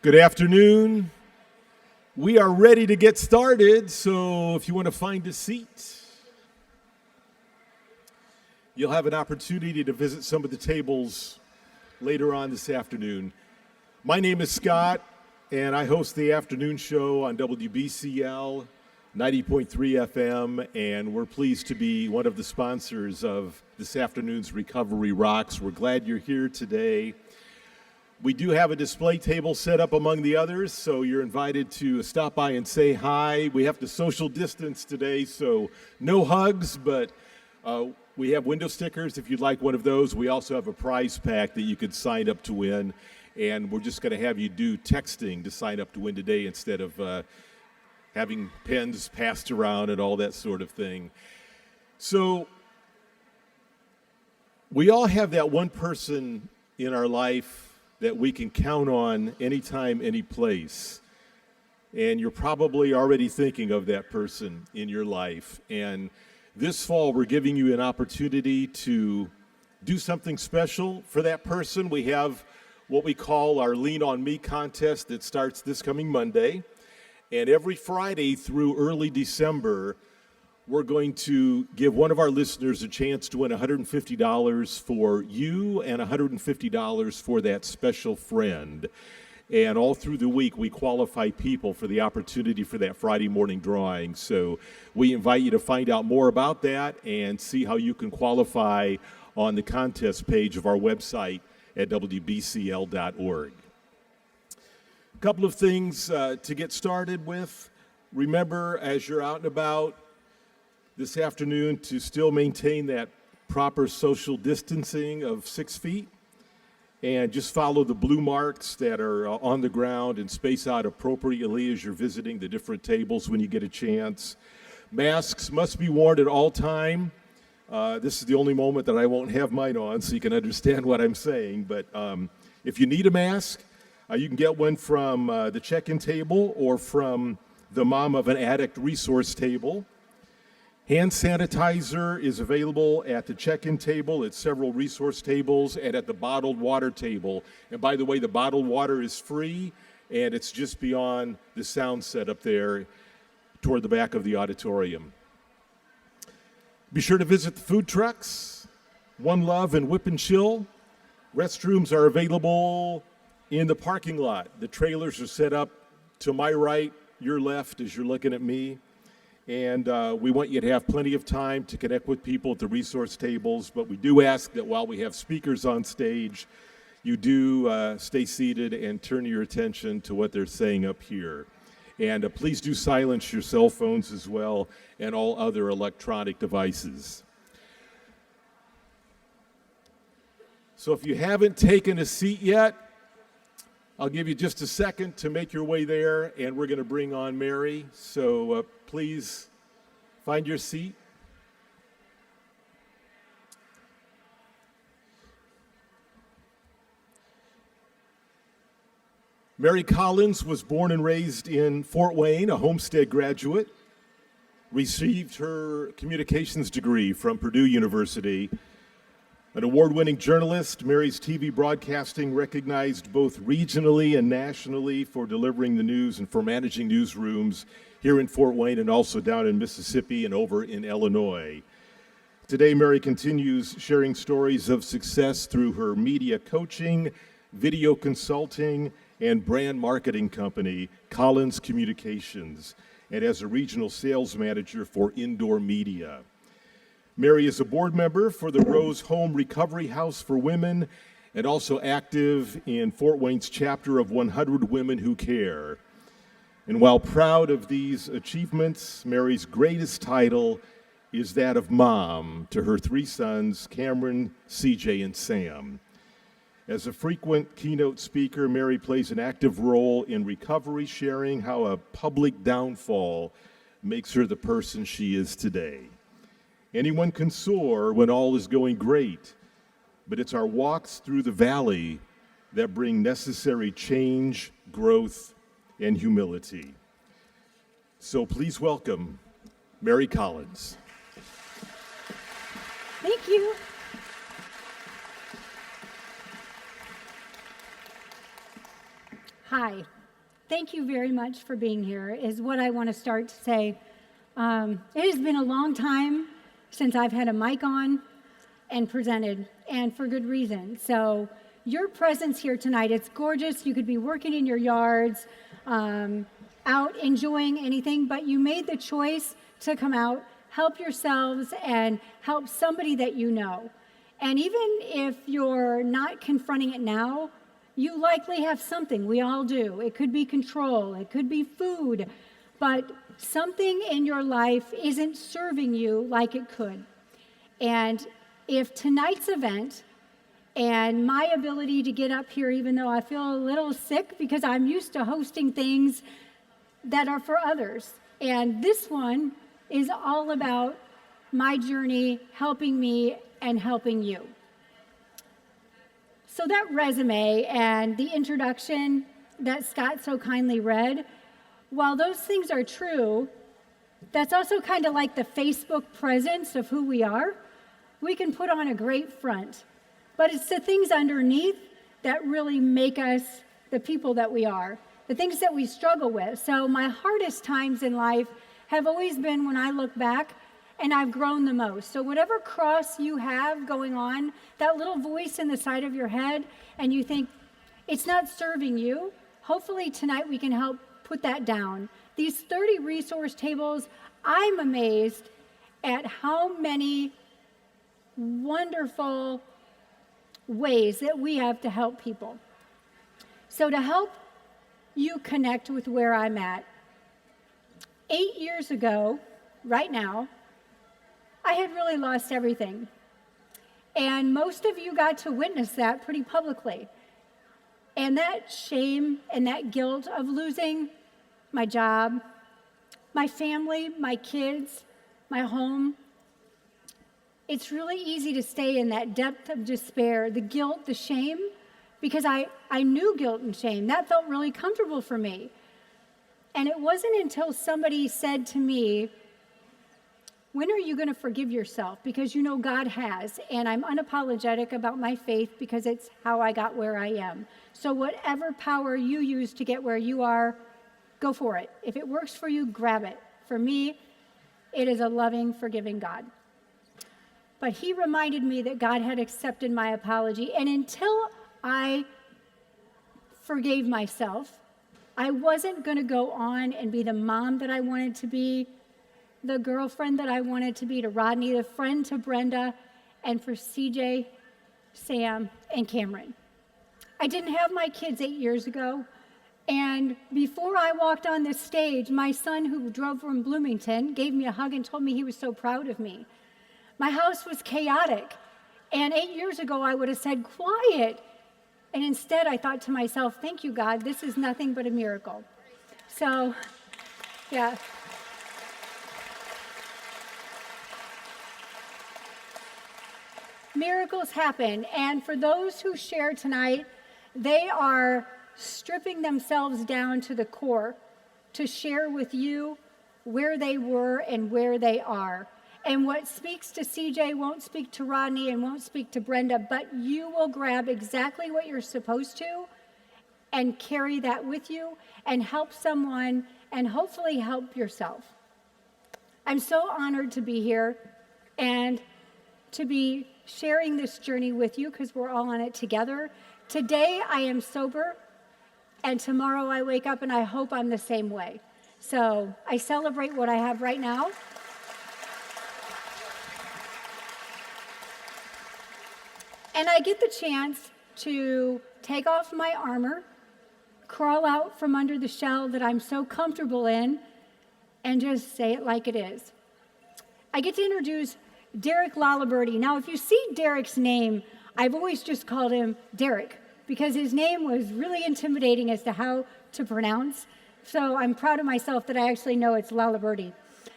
Good afternoon. We are ready to get started, so if you want to find a seat, you'll have an opportunity to visit some of the tables later on this afternoon. My name is Scott, and I host the afternoon show on WBCL 90.3 FM, and we're pleased to be one of the sponsors of this afternoon's Recovery Rocks. We're glad you're here today. We do have a display table set up among the others, so you're invited to stop by and say hi. We have to social distance today, so no hugs, but we have window stickers if you'd like one of those. We also have a prize pack that you could sign up to win, and we're just going to have you do texting to sign up to win today instead of having pens passed around and all that sort of thing. So we all have that one person in our life that we can count on anytime, any place. And you're probably already thinking of that person in your life. And this fall, we're giving you an opportunity to do something special for that person. We have what we call our Lean On Me contest that starts this coming Monday. And every Friday through early December, we're going to give one of our listeners a chance to win $150 for you and $150 for that special friend. And all through the week, we qualify people for the opportunity for that Friday morning drawing. So we invite you to find out more about that and see how you can qualify on the contest page of our website at WBCL.org. A couple of things to get started with. Remember, as you're out and about this afternoon, to still maintain that proper social distancing of 6 feet, and just follow the blue marks that are on the ground and space out appropriately as you're visiting the different tables when you get a chance. Masks must be worn at all time. This is the only moment that I won't have mine on, so you can understand what I'm saying. But if you need a mask, you can get one from the check-in table or from the Mom of an Addict resource table. Hand sanitizer is available at the check-in table, at several resource tables, and at the bottled water table. And by the way, the bottled water is free, and it's just beyond the sound set up there toward the back of the auditorium. Be sure to visit the food trucks, One Love and Whip and Chill. Restrooms are available in the parking lot. The trailers are set up to my right, your left, as you're looking at me. And we want you to have plenty of time to connect with people at the resource tables, but we do ask that while we have speakers on stage, you do stay seated and turn your attention to what they're saying up here. And please do silence your cell phones as well and all other electronic devices. So if you haven't taken a seat yet, I'll give you just a second to make your way there, and we're going to bring on Mary. So please find your seat. Mary Collins was born and raised in Fort Wayne, a Homestead graduate, received her communications degree from Purdue University. An award-winning journalist, Mary's TV broadcasting recognized both regionally and nationally for delivering the news and for managing newsrooms here in Fort Wayne and also down in Mississippi and over in Illinois. Today, Mary continues sharing stories of success through her media coaching, video consulting, and brand marketing company, Collins Communications, and as a regional sales manager for Indoor Media. Mary is a board member for the Rose Home Recovery House for Women and also active in Fort Wayne's chapter of 100 Women Who Care. And while proud of these achievements, Mary's greatest title is that of mom to her 3 sons, Cameron, CJ, and Sam. As a frequent keynote speaker, Mary plays an active role in recovery, sharing how a public downfall makes her the person she is today. Anyone can soar when all is going great, but it's our walks through the valley that bring necessary change, growth, and humility. So please welcome Mary Collins. Thank you. Hi, Thank you very much for being here, is what I want to start to say. It has been a long time since I've had a mic on and presented, and for good reason. So your presence here tonight, it's gorgeous. You could be working in your yards, out enjoying anything, but you made the choice to come out, help yourselves, and help somebody that you know. And even if you're not confronting it now, you likely have something. We all do. It could be control. It could be food. But something in your life isn't serving you like it could. And if tonight's event and my ability to get up here, even though I feel a little sick because I'm used to hosting things that are for others, and this one is all about my journey, helping me and helping you. So that resume and the introduction that Scott so kindly read, while those things are true, that's also kind of like the Facebook presence of who we are. We can put on a great front, but it's the things underneath that really make us the people that we are, the things that we struggle with. So my hardest times in life have always been when I look back and I've grown the most. So whatever cross you have going on, that little voice in the side of your head, and you think it's not serving you, hopefully tonight we can help put that down. These 30 resource tables, I'm amazed at how many wonderful ways that we have to help people. So to help you connect with where I'm at, 8 years ago, right now, I had really lost everything. And most of you got to witness that pretty publicly. And that shame and that guilt of losing my job, my family, my kids, my home, it's really easy to stay in that depth of despair, the guilt, the shame, because I knew guilt and shame. That felt really comfortable for me. And it wasn't until somebody said to me, when are you going to forgive yourself? Because you know God has, and I'm unapologetic about my faith because it's how I got where I am. So whatever power you use to get where you are, go for it. If it works for you, grab it. For me, it is a loving, forgiving God. But he reminded me that God had accepted my apology, and until I forgave myself, I wasn't going to go on and be the mom that I wanted to be, the girlfriend that I wanted to be to Rodney, the friend to Brenda, and for CJ, Sam, and Cameron. I didn't have my kids 8 years ago, and before I walked on this stage, my son, who drove from Bloomington, gave me a hug and told me he was so proud of me. My house was chaotic, and 8 years ago I would have said, quiet. And instead I thought to myself, thank you, God, this is nothing but a miracle. So, yeah. Miracles happen, and for those who share tonight, they are stripping themselves down to the core to share with you where they were and where they are. And what speaks to CJ won't speak to Rodney and won't speak to Brenda, but you will grab exactly what you're supposed to and carry that with you and help someone and hopefully help yourself. I'm so honored to be here and to be sharing this journey with you because we're all on it together. Today I am sober, and tomorrow I wake up and I hope I'm the same way. So I celebrate what I have right now. And I get the chance to take off my armor, crawl out from under the shell that I'm so comfortable in, and just say it like it is. I get to introduce Derek Laliberte. Now, if you see Derek's name, I've always just called him Derek because his name was really intimidating as to how to pronounce. So I'm proud of myself that I actually know it's Laliberte.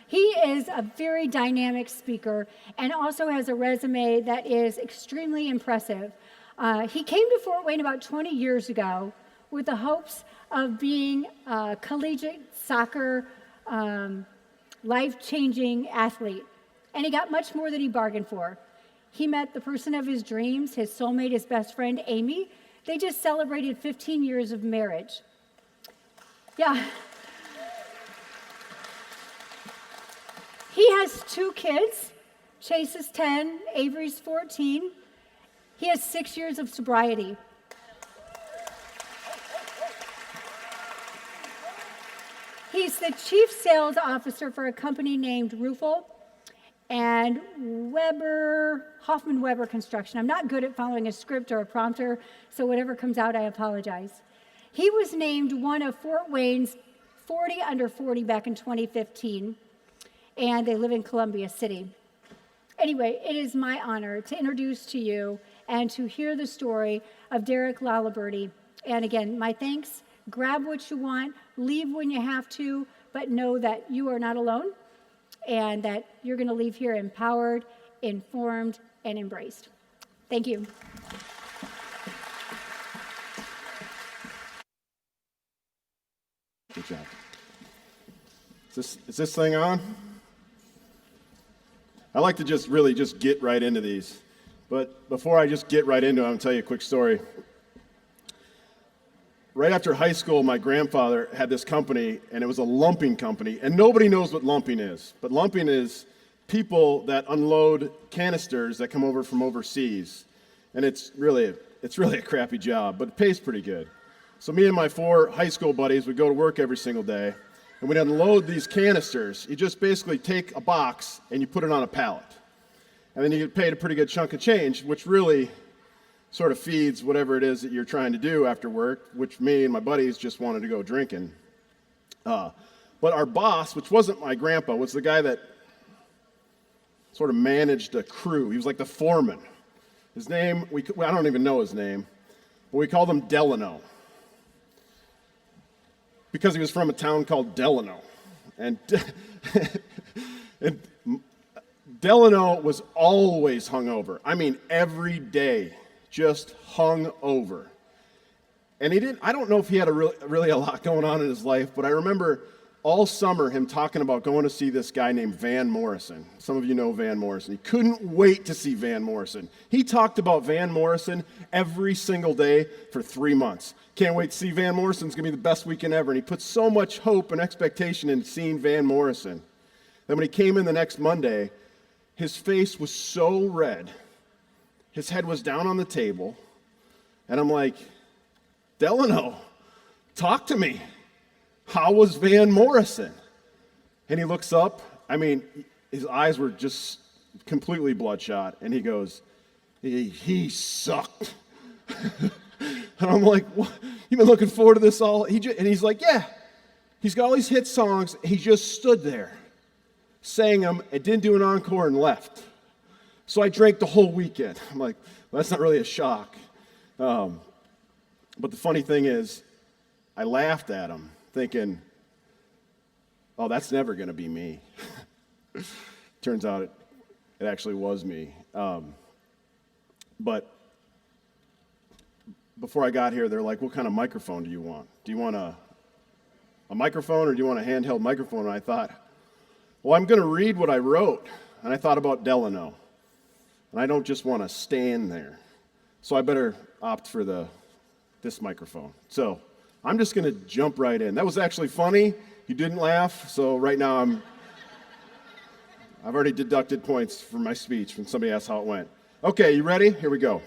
He is a very dynamic speaker and also has a resume that is extremely impressive. He came to Fort Wayne about 20 years ago with the hopes of being a collegiate soccer life-changing athlete. And he got much more than he bargained for. He met the person of his dreams, his soulmate, his best friend, Amy. They just celebrated 15 years of marriage. Yeah. He has 2 kids. Chase is 10, Avery's 14. He has 6 years of sobriety. He's the chief sales officer for a company named Rufel and Hoffman Weber Construction. I'm not good at following a script or a prompter, so whatever comes out, I apologize. He was named one of Fort Wayne's 40 under 40 back in 2015, and they live in Columbia City. Anyway, it is my honor to introduce to you and to hear the story of Derek Laliberte. And again, my thanks. Grab what you want, leave when you have to, but know that you are not alone and that you're going to leave here empowered, informed, and embraced. Thank you. Good job. Is this thing on? I like to just get right into these. But before I just get right into it, I'm going to tell you a quick story. Right after high school, my grandfather had this company, and it was a lumping company, and nobody knows what lumping is. But lumping is people that unload canisters that come over from overseas. And it's really a crappy job, but it pays pretty good. So me and my 4 high school buddies would go to work every single day, and we'd unload these canisters. You just basically take a box and you put it on a pallet. And then you get paid a pretty good chunk of change, which really sort of feeds whatever it is that you're trying to do after work, which me and my buddies just wanted to go drinking. But our boss, which wasn't my grandpa, was the guy that sort of managed a crew. He was like the foreman. His name, I don't even know his name, but we called him Delano, because he was from a town called Delano. And Delano was always hungover. I mean, every day, just hung over. And I don't know if he had really a lot going on in his life, but I remember all summer him talking about going to see this guy named Van Morrison. Some of you know Van Morrison. He couldn't wait to see Van Morrison. He talked about Van Morrison every single day for 3 months. Can't wait to see Van Morrison. It's going to be the best weekend ever. And he put so much hope and expectation in seeing Van Morrison that when he came in the next Monday, his face was so red, his head was down on the table, and I'm like, Delano, talk to me. How was Van Morrison? And he looks up. I mean, his eyes were just completely bloodshot, and he goes, he sucked. And I'm like, what? You've been looking forward to this all? And he's like, yeah. He's got all these hit songs. He just stood there, sang them, and didn't do an encore and left. So I drank the whole weekend. I'm like, well, that's not really a shock. But the funny thing is, I laughed at him, thinking, oh, that's never going to be me. Turns out it actually was me. But before I got here, they're like, what kind of microphone do you want? Do you want a microphone, or do you want a handheld microphone? And I thought, well, I'm going to read what I wrote. And I thought about Delano. And I don't just want to stand there. So I better opt for this microphone. So I'm just going to jump right in. That was actually funny. You didn't laugh. So right now I've already deducted points from my speech when somebody asked how it went. Okay, you ready? Here we go.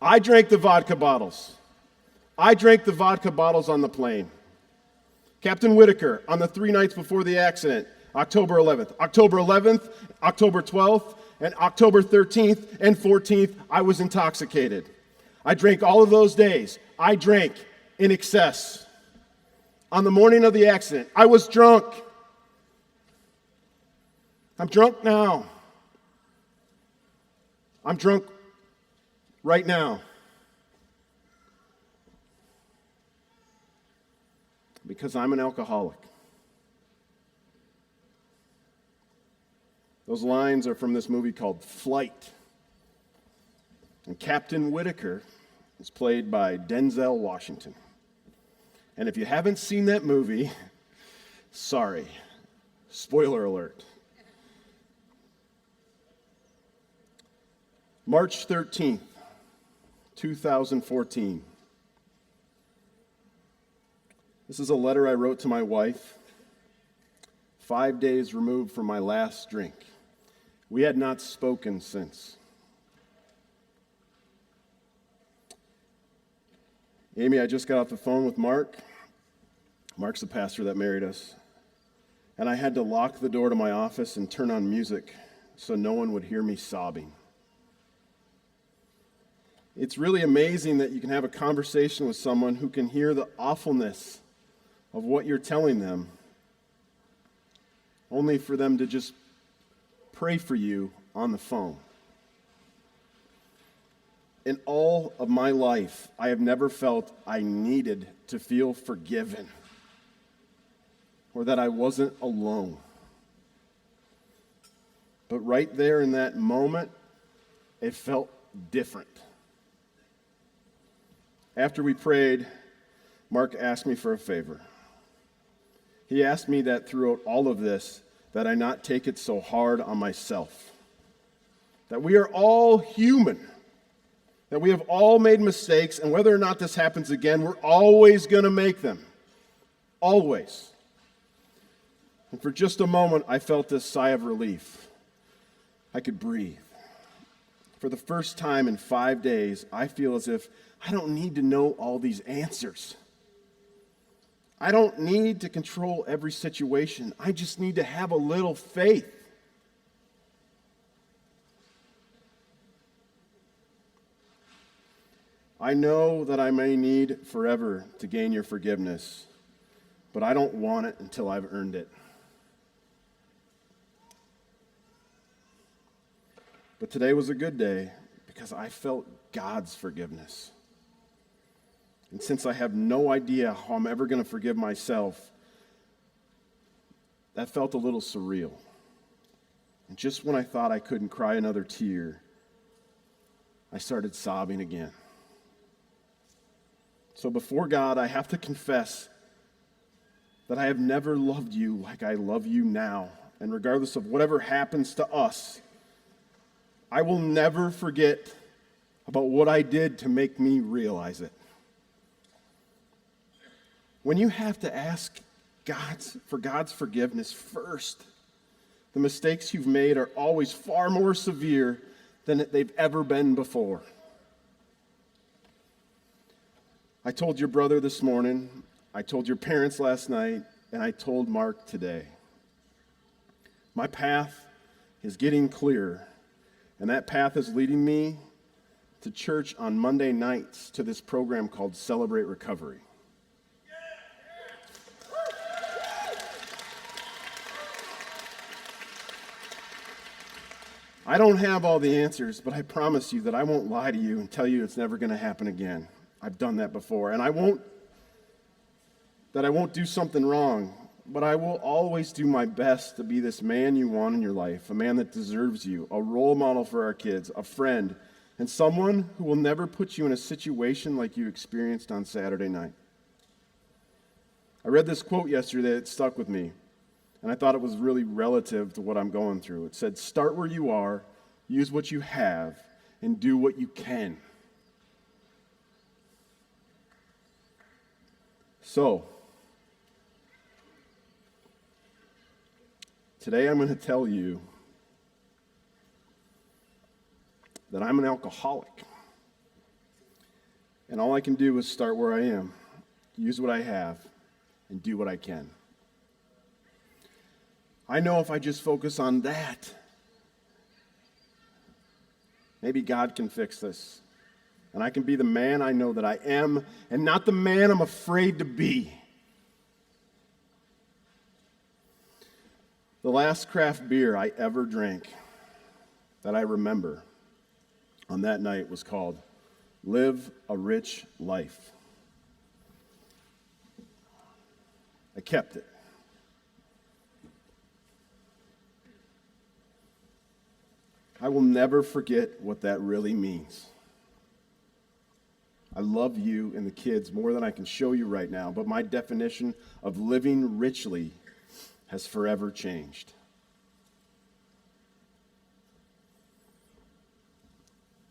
I drank the vodka bottles. I drank the vodka bottles on the plane. Captain Whitaker, on the 3 nights before the accident, October 11th. October 11th, October 12th, and October 13th and 14th, I was intoxicated. I drank all of those days. I drank in excess. On the morning of the accident, I was drunk. I'm drunk now. I'm drunk right now. Because I'm an alcoholic. Those lines are from this movie called Flight. And Captain Whitaker is played by Denzel Washington. And if you haven't seen that movie, sorry. Spoiler alert. March 13th, 2014. This is a letter I wrote to my wife 5 days removed from my last drink. We had not spoken since. Amy, I just got off the phone with Mark. Mark's the pastor that married us. And I had to lock the door to my office and turn on music so no one would hear me sobbing. It's really amazing that you can have a conversation with someone who can hear the awfulness of what you're telling them, only for them to just pray for you on the phone. In all of my life, I have never felt I needed to feel forgiven or that I wasn't alone. But right there in that moment, it felt different. After we prayed, Mark asked me for a favor. He asked me that throughout all of this, that I not take it so hard on myself. That we are all human. That we have all made mistakes, and whether or not this happens again, we're always going to make them. Always. And for just a moment, I felt this sigh of relief. I could breathe. For the first time in 5 days, I feel as if I don't need to know all these answers. I don't need to control every situation. I just need to have a little faith. I know that I may need forever to gain your forgiveness, but I don't want it until I've earned it. But today was a good day because I felt God's forgiveness. And since I have no idea how I'm ever going to forgive myself, that felt a little surreal. And just when I thought I couldn't cry another tear, I started sobbing again. So before God, I have to confess that I have never loved you like I love you now. And regardless of whatever happens to us, I will never forget about what I did to make me realize it. When you have to ask for God's forgiveness first, the mistakes you've made are always far more severe than they've ever been before. I told your brother this morning, I told your parents last night, and I told Mark today. My path is getting clearer, and that path is leading me to church on Monday nights to this program called Celebrate Recovery. I don't have all the answers, but I promise you that I won't lie to you and tell you it's never going to happen again. I've done that before, and I won't do something wrong, but I will always do my best to be this man you want in your life, a man that deserves you, a role model for our kids, a friend, and someone who will never put you in a situation like you experienced on Saturday night. I read this quote yesterday that stuck with me, and I thought it was really relative to what I'm going through. It said, "Start where you are, use what you have, and do what you can." So, today I'm going to tell you that I'm an alcoholic. And all I can do is start where I am, use what I have, and do what I can. I know if I just focus on that, maybe God can fix this. And I can be the man I know that I am, and not the man I'm afraid to be. The last craft beer I ever drank that I remember on that night was called Live a Rich Life. I kept it. I will never forget what that really means. I love you and the kids more than I can show you right now, but my definition of living richly has forever changed.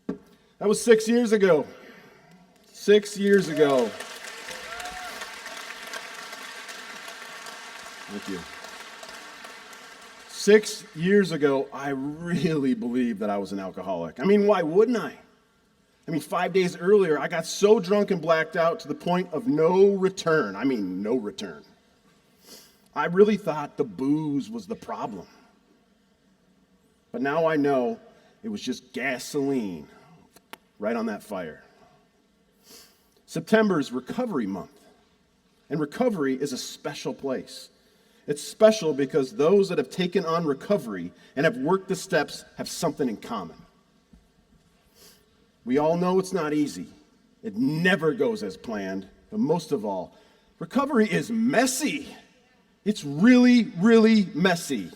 That was 6 years ago. 6 years ago. Thank you. 6 years ago, I really believed that I was an alcoholic. I mean, why wouldn't I? 5 days earlier, I got so drunk and blacked out to the point of no return. I mean, no return. I really thought the booze was the problem. But now I know it was just gasoline right on that fire. September is Recovery Month, and recovery is a special place. It's special because those that have taken on recovery and have worked the steps have something in common. We all know it's not easy. It never goes as planned, but most of all, recovery is messy. It's really, really messy.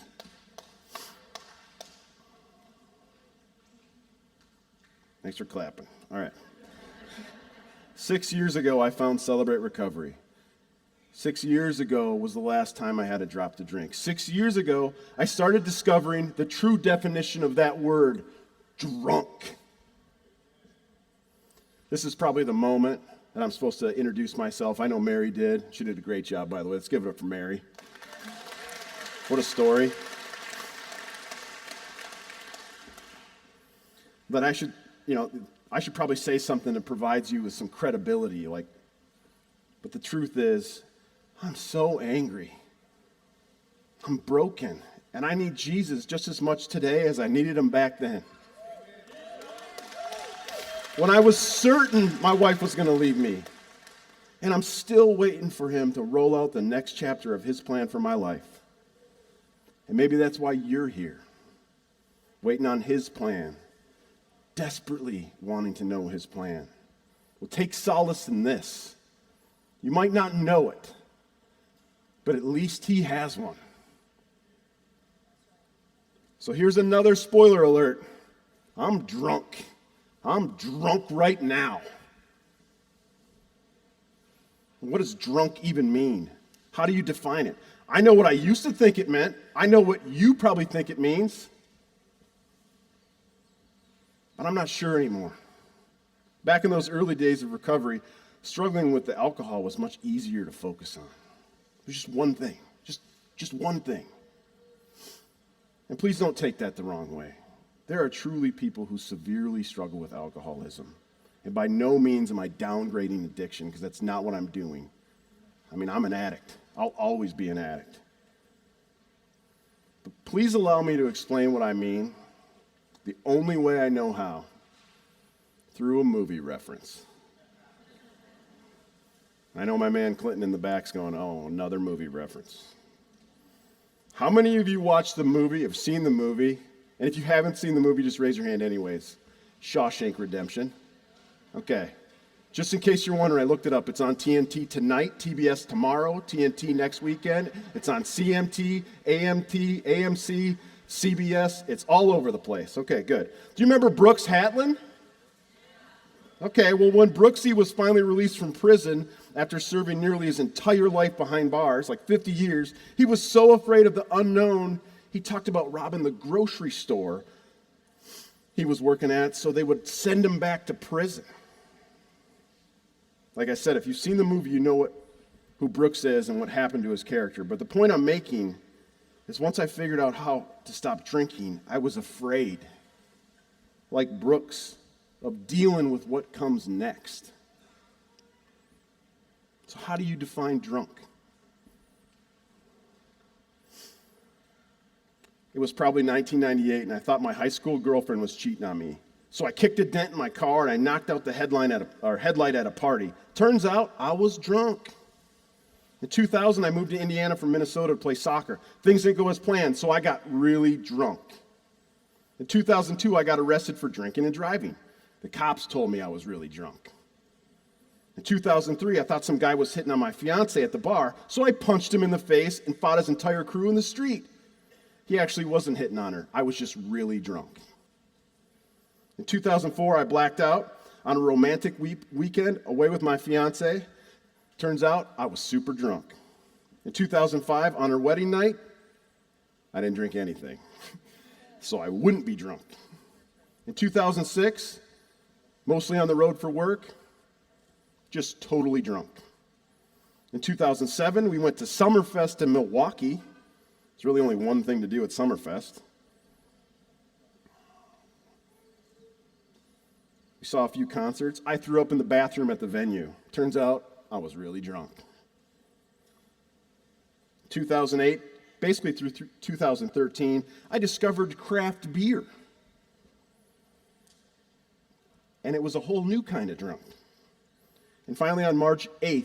Thanks for clapping. All right. 6 years ago, I found Celebrate Recovery. 6 years ago was the last time I had a drop to drink. 6 years ago, I started discovering the true definition of that word, drunk. This is probably the moment that I'm supposed to introduce myself. I know Mary did. She did a great job, by the way. Let's give it up for Mary. What a story. But I should probably say something that provides you with some credibility. But the truth is, I'm so angry. I'm broken. And I need Jesus just as much today as I needed him back then. When I was certain my wife was going to leave me. And I'm still waiting for him to roll out the next chapter of his plan for my life. And maybe that's why you're here, waiting on his plan, desperately wanting to know his plan. Well, take solace in this. You might not know it, but at least he has one. So here's another spoiler alert. I'm drunk. I'm drunk right now. What does drunk even mean? How do you define it? I know what I used to think it meant. I know what you probably think it means. But I'm not sure anymore. Back in those early days of recovery, struggling with the alcohol was much easier to focus on. It was just one thing. Just one thing. And please don't take that the wrong way. There are truly people who severely struggle with alcoholism. And by no means am I downgrading addiction, because that's not what I'm doing. I'm an addict. I'll always be an addict. But please allow me to explain what I mean the only way I know how, through a movie reference. I know my man Clinton in the back's going, oh, another movie reference. How many of you watched the movie, have seen the movie? And if you haven't seen the movie, just raise your hand anyways. Shawshank Redemption. Okay. Just in case you're wondering, I looked it up. It's on TNT tonight, TBS tomorrow, TNT next weekend. It's on CMT, AMT, AMC, CBS. It's all over the place. Okay, good. Do you remember Brooks Hatlin? Okay, well, when Brooksy was finally released from prison after serving nearly his entire life behind bars, like 50 years, he was so afraid of the unknown, he talked about robbing the grocery store he was working at so they would send him back to prison. Like I said, if you've seen the movie, you know who Brooks is and what happened to his character. But the point I'm making is once I figured out how to stop drinking, I was afraid, like Brooks, of dealing with what comes next. So how do you define drunk? It was probably 1998, and I thought my high school girlfriend was cheating on me. So I kicked a dent in my car, and I knocked out the headlight at a party. Turns out I was drunk. In 2000, I moved to Indiana from Minnesota to play soccer. Things didn't go as planned, so I got really drunk. In 2002, I got arrested for drinking and driving. The cops told me I was really drunk. In 2003, I thought some guy was hitting on my fiance at the bar, so I punched him in the face and fought his entire crew in the street. He actually wasn't hitting on her. I was just really drunk. In 2004, I blacked out on a romantic weekend away with my fiance. Turns out I was super drunk. In 2005, on her wedding night, I didn't drink anything, so I wouldn't be drunk. In 2006, mostly on the road for work, just totally drunk. In 2007, we went to Summerfest in Milwaukee. There's really only one thing to do at Summerfest. We saw a few concerts. I threw up in the bathroom at the venue. Turns out I was really drunk. 2008, basically through 2013, I discovered craft beer. And it was a whole new kind of drunk. And finally, on March 8th,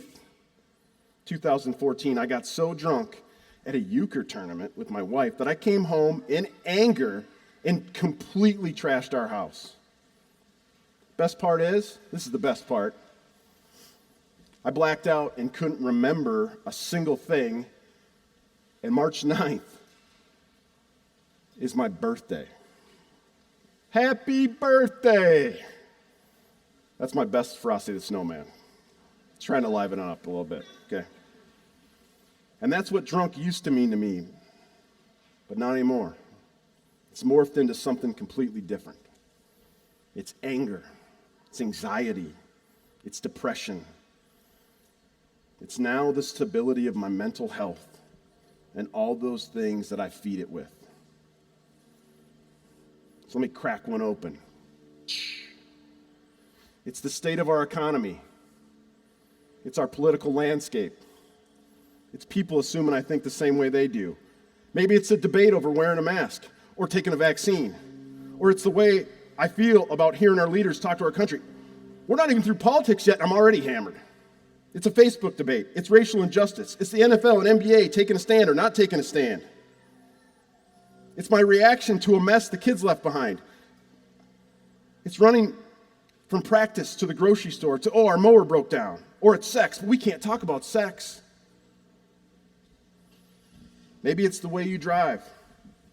2014, I got so drunk at a euchre tournament with my wife that I came home in anger and completely trashed our house. Best part is, this is the best part, I blacked out and couldn't remember a single thing, and March 9th is my birthday. Happy birthday! That's my best Frosty the Snowman. Trying to liven it up a little bit, okay? And that's what drunk used to mean to me, but not anymore. It's morphed into something completely different. It's anger, it's anxiety, it's depression. It's now the stability of my mental health and all those things that I feed it with. So let me crack one open. It's the state of our economy. It's our political landscape. It's people assuming I think the same way they do. Maybe it's a debate over wearing a mask or taking a vaccine. Or it's the way I feel about hearing our leaders talk to our country. We're not even through politics yet, and I'm already hammered. It's a Facebook debate. It's racial injustice. It's the NFL and NBA taking a stand or not taking a stand. It's my reaction to a mess the kids left behind. It's running from practice to the grocery store to, oh, our mower broke down. Or it's sex, but we can't talk about sex. Maybe it's the way you drive.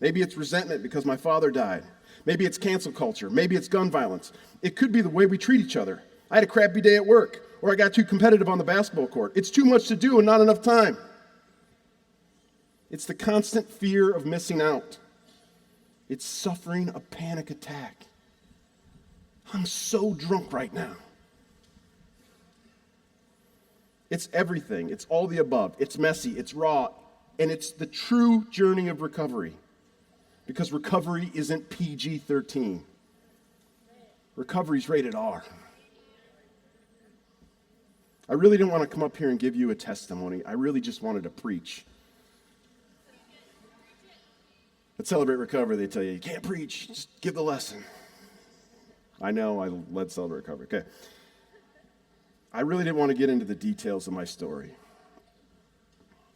Maybe it's resentment because my father died. Maybe it's cancel culture. Maybe it's gun violence. It could be the way we treat each other. I had a crappy day at work, or I got too competitive on the basketball court. It's too much to do and not enough time. It's the constant fear of missing out. It's suffering a panic attack. I'm so drunk right now. It's everything. It's all the above. It's messy. It's raw. And it's the true journey of recovery. Because recovery isn't PG-13. Recovery's rated R. I really didn't want to come up here and give you a testimony. I really just wanted to preach. At Celebrate Recovery, they tell you can't preach, just give the lesson. I know, I led Celebrate Recovery. Okay. I really didn't want to get into the details of my story.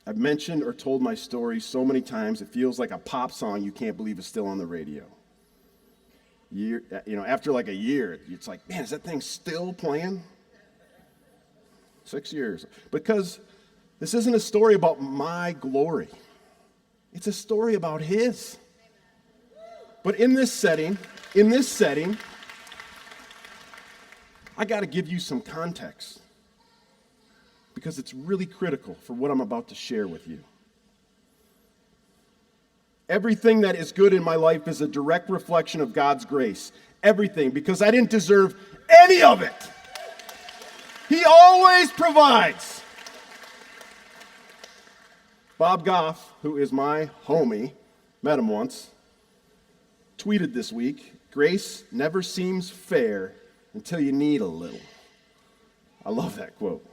I've mentioned or told my story so many times, it feels like a pop song you can't believe is still on the radio. After like a year, it's like, man, is that thing still playing? 6 years. Because this isn't a story about my glory. It's a story about his. But in this setting, I got to give you some context because it's really critical for what I'm about to share with you. Everything that is good in my life is a direct reflection of God's grace. Everything, because I didn't deserve any of it. He always provides. Bob Goff, who is my homie, met him once, tweeted this week, "Grace never seems fair until you need a little." I love that quote.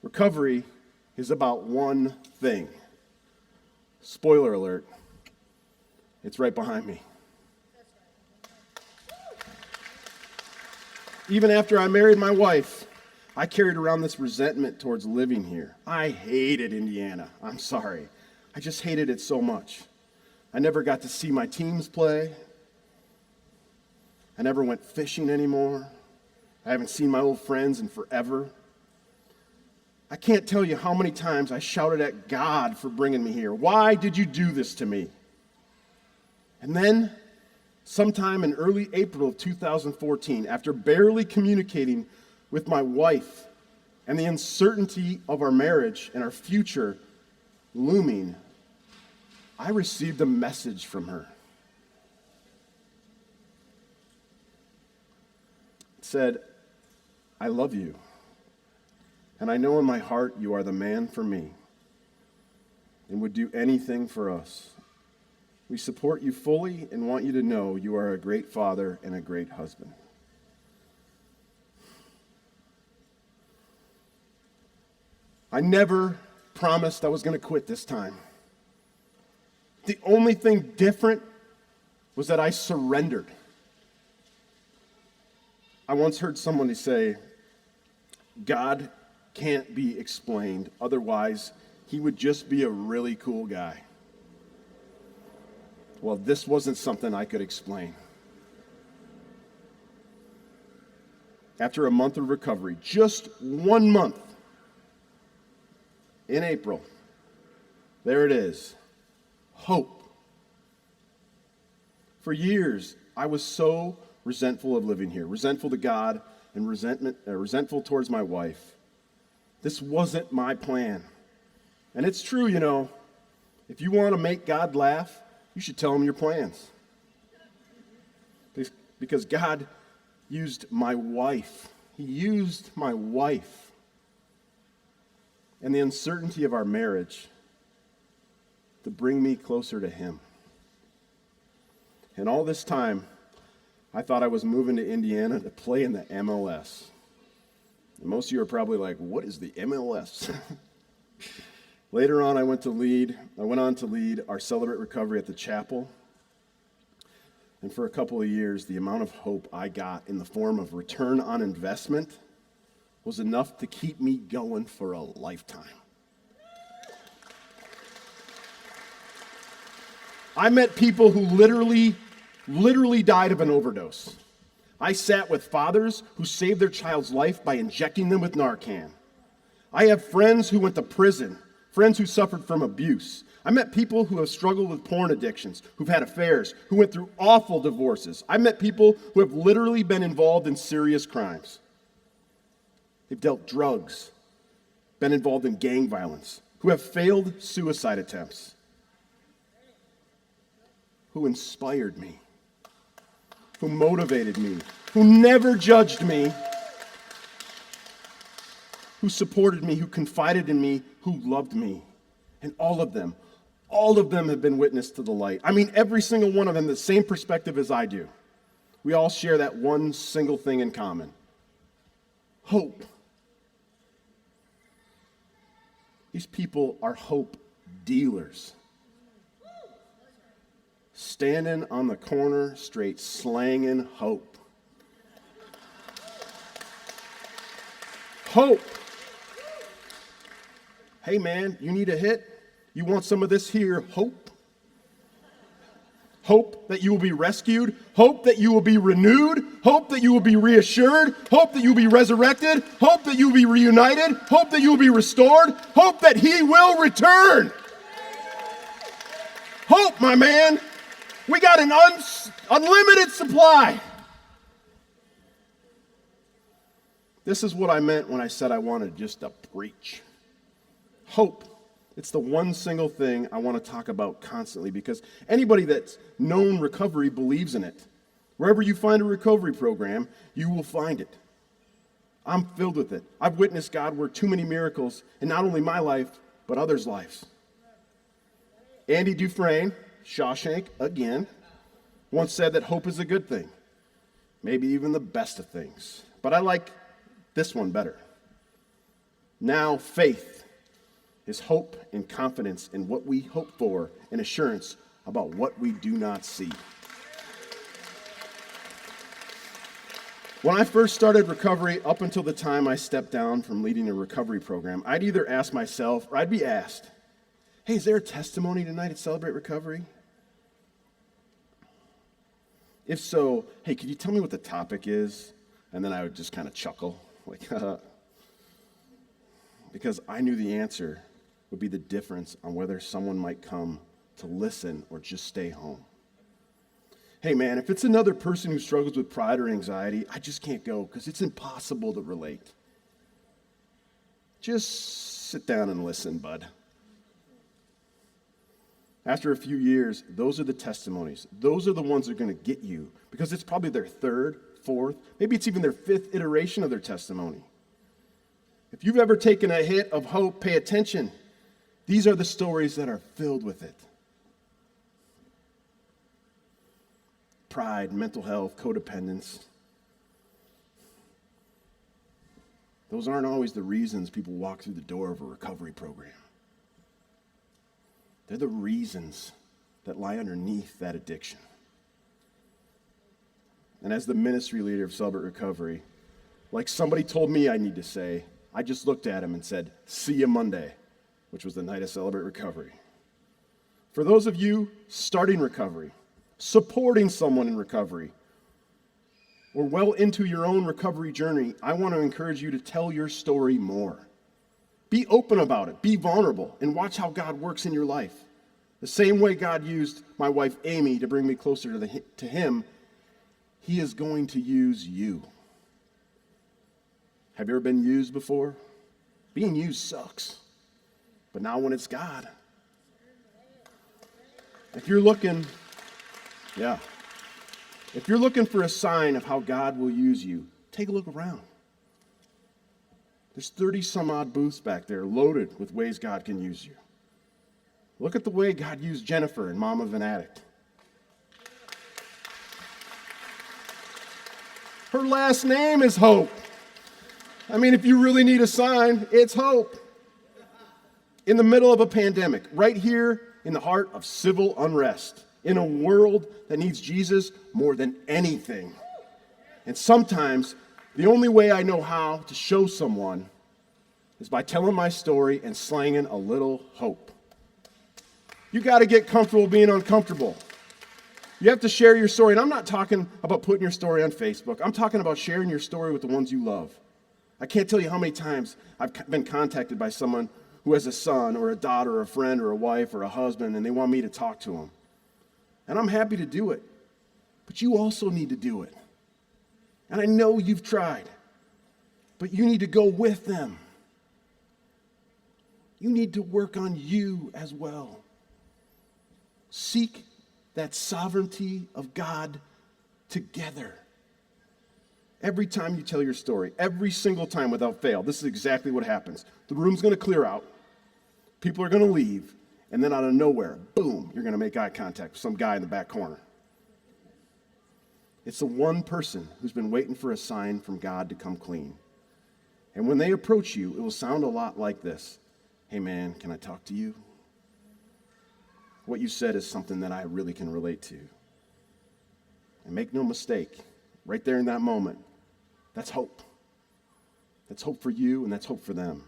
Recovery is about one thing. Spoiler alert, it's right behind me. Even after I married my wife, I carried around this resentment towards living here. I hated Indiana. I'm sorry. I just hated it so much. I never got to see my teams play. I never went fishing anymore. I haven't seen my old friends in forever. I can't tell you how many times I shouted at God for bringing me here. Why did you do this to me? And then, sometime in early April of 2014, after barely communicating with my wife and the uncertainty of our marriage and our future looming, I received a message from her. It said, "I love you, and I know in my heart you are the man for me and would do anything for us. We support you fully and want you to know you are a great father and a great husband. I never promised I was going to quit this time. The only thing different was that I surrendered. I once heard somebody say, God can't be explained, otherwise he would just be a really cool guy. Well, this wasn't something I could explain. After a month of recovery, just 1 month, in April, there it is, hope. For years, I was so resentful of living here, resentful to God, and resentful towards my wife. This wasn't my plan. And it's true, you know, if you want to make God laugh, you should tell him your plans. Because God used my wife. He used my wife and the uncertainty of our marriage to bring me closer to him. And all this time, I thought I was moving to Indiana to play in the MLS. And most of you are probably like, what is the MLS? Later on, I went on to lead our Celebrate Recovery at the chapel. And for a couple of years, the amount of hope I got in the form of return on investment was enough to keep me going for a lifetime. I met people who literally died of an overdose. I sat with fathers who saved their child's life by injecting them with Narcan. I have friends who went to prison, friends who suffered from abuse. I met people who have struggled with porn addictions, who've had affairs, who went through awful divorces. I met people who have literally been involved in serious crimes. They've dealt drugs, been involved in gang violence, who have failed suicide attempts, who inspired me, who motivated me, who never judged me, who supported me, who confided in me, who loved me. And all of them have been witness to the light. I mean, every single one of them, the same perspective as I do. We all share that one single thing in common: hope. These people are hope dealers. Standing on the corner, straight slanging hope. Hope. Hey man, you need a hit? You want some of this here hope? Hope that you will be rescued. Hope that you will be renewed. Hope that you will be reassured. Hope that you will be resurrected. Hope that you will be reunited. Hope that you will be restored. Hope that he will return. Hope, my man. We got an unlimited supply. This is what I meant when I said I wanted just to preach. Hope. It's the one single thing I want to talk about constantly, because anybody that's known recovery believes in it. Wherever you find a recovery program, you will find it. I'm filled with it. I've witnessed God work too many miracles in not only my life, but others' lives. Andy Dufresne, Shawshank again, once said that hope is a good thing, maybe even the best of things. But I like this one better. Now faith is hope and confidence in what we hope for and assurance about what we do not see. When I first started recovery, up until the time I stepped down from leading a recovery program, I'd either ask myself or I'd be asked, hey, is there a testimony tonight at Celebrate Recovery? If so, hey, could you tell me what the topic is? And then I would just kind of chuckle, like, because I knew the answer would be the difference on whether someone might come to listen or just stay home. Hey man, if it's another person who struggles with pride or anxiety, I just can't go because it's impossible to relate. Just sit down and listen, bud. After a few years, those are the testimonies. Those are the ones that are going to get you, because it's probably their third, fourth, maybe it's even their fifth iteration of their testimony. If you've ever taken a hit of hope, pay attention. These are the stories that are filled with it. Pride, mental health, codependence. Those aren't always the reasons people walk through the door of a recovery program. They're the reasons that lie underneath that addiction. And as the ministry leader of Celebrate Recovery, like somebody told me I need to say, I just looked at him and said, "See you Monday," which was the night of Celebrate Recovery. For those of you starting recovery, supporting someone in recovery, or well into your own recovery journey, I want to encourage you to tell your story more. Be open about it, be vulnerable, and watch how God works in your life. The same way God used my wife Amy to bring me closer to Him, He is going to use you. Have you ever been used before? Being used sucks. But now when it's God, if you're looking for a sign of how God will use you, take a look around. There's 30 some odd booths back there loaded with ways God can use you. Look at the way God used Jennifer and mom of an addict. Her last name is Hope. I mean, if you really need a sign, it's Hope. In the middle of a pandemic, right here in the heart of civil unrest, in a world that needs Jesus more than anything. And sometimes, the only way I know how to show someone is by telling my story and slanging a little hope. You got to get comfortable being uncomfortable. You have to share your story. And I'm not talking about putting your story on Facebook. I'm talking about sharing your story with the ones you love. I can't tell you how many times I've been contacted by someone who has a son or a daughter or a friend or a wife or a husband, and they want me to talk to them. And I'm happy to do it. But you also need to do it. And I know you've tried, but you need to go with them. You need to work on you as well. Seek that sovereignty of God together. Every time you tell your story, every single time without fail, this is exactly what happens. The room's going to clear out, people are going to leave, and then out of nowhere, boom, you're going to make eye contact with some guy in the back corner. It's the one person who's been waiting for a sign from God to come clean. And when they approach you, it will sound a lot like this. "Hey man, can I talk to you? What you said is something that I really can relate to." And make no mistake, right there in that moment, that's hope. That's hope for you, and that's hope for them.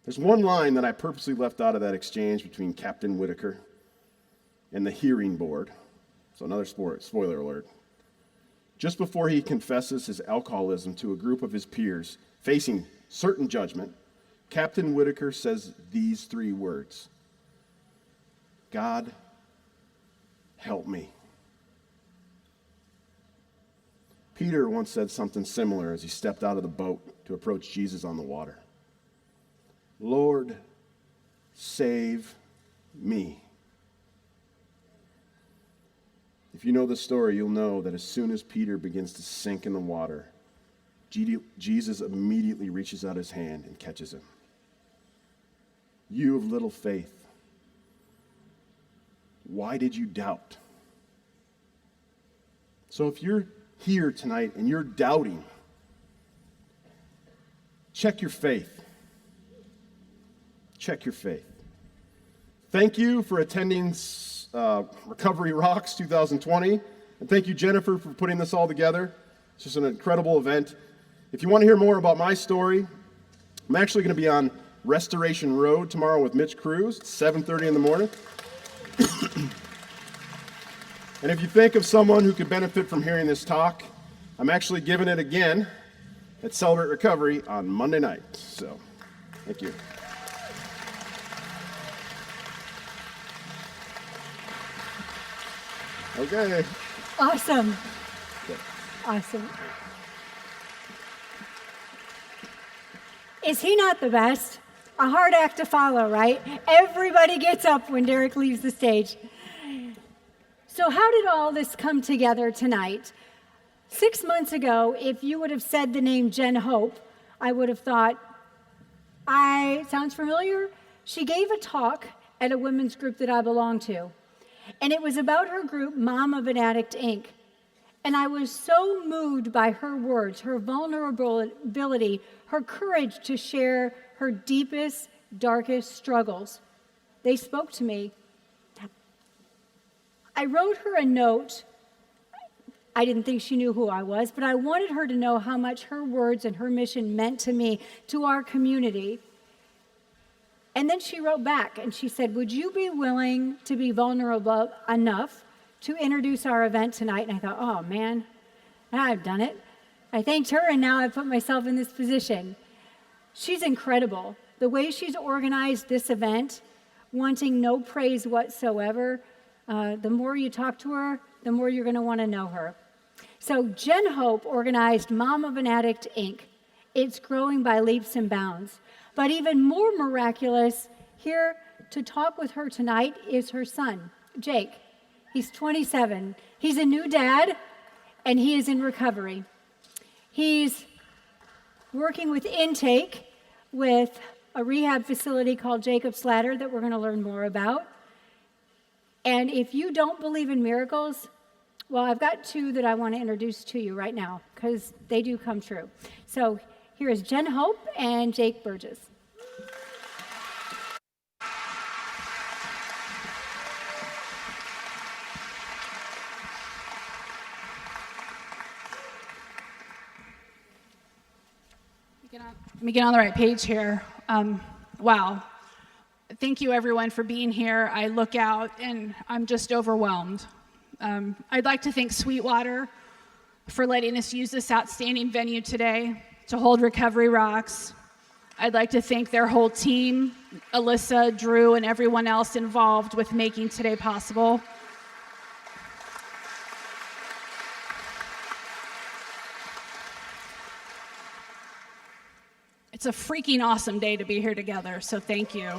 There's one line that I purposely left out of that exchange between Captain Whitaker and the hearing board. So another spoiler alert. Just before he confesses his alcoholism to a group of his peers facing certain judgment, Captain Whitaker says these 3 words: "God, help me." Peter once said something similar as he stepped out of the boat to approach Jesus on the water. "Lord, save me." If you know the story, you'll know that as soon as Peter begins to sink in the water, Jesus immediately reaches out his hand and catches him. "You of little faith, why did you doubt?" So if you're here tonight and you're doubting, check your faith. Check your faith. Thank you for attending Recovery Rocks 2020. And thank you, Jennifer, for putting this all together. It's just an incredible event. If you want to hear more about my story, I'm actually going to be on Restoration Road tomorrow with Mitch Cruz at 7:30 in the morning. And if you think of someone who could benefit from hearing this talk, I'm actually giving it again at Celebrate Recovery on Monday night. So, thank you. Okay. Awesome. Good. Awesome. Is he not the best? A hard act to follow, right? Everybody gets up when Derek leaves the stage. So how did all this come together tonight? 6 months ago, if you would have said the name Jen Hope, I would have thought, sounds familiar? She gave a talk at a women's group that I belong to, and it was about her group, Mom of an Addict, Inc. And I was so moved by her words, her vulnerability, her courage to share her deepest, darkest struggles. They spoke to me. I wrote her a note. I didn't think she knew who I was, but I wanted her to know how much her words and her mission meant to me, to our community. And then she wrote back and she said, would you be willing to be vulnerable enough to introduce our event tonight? And I thought, oh man, I've done it. I thanked her and now I've put myself in this position. She's incredible. The way she's organized this event, wanting no praise whatsoever, the more you talk to her, the more you're going to want to know her. So H.O.P.E organized Mom of an Addict, Inc. It's growing by leaps and bounds. But even more miraculous, here to talk with her tonight is her son, Jake. He's 27. He's a new dad, and he is in recovery. He's working with intake with a rehab facility called Jacob's Ladder that we're going to learn more about. And if you don't believe in miracles, well, I've got two that I want to introduce to you right now because they do come true. So here is H.O.P.E and Jake Burgess. Let me get on the right page here. Wow. Thank you, everyone, for being here. I look out, and I'm just overwhelmed. I'd like to thank Sweetwater for letting us use this outstanding venue today to hold Recovery Rocks. I'd like to thank their whole team, Alyssa, Drew, and everyone else involved with making today possible. It's a freaking awesome day to be here together, so thank you.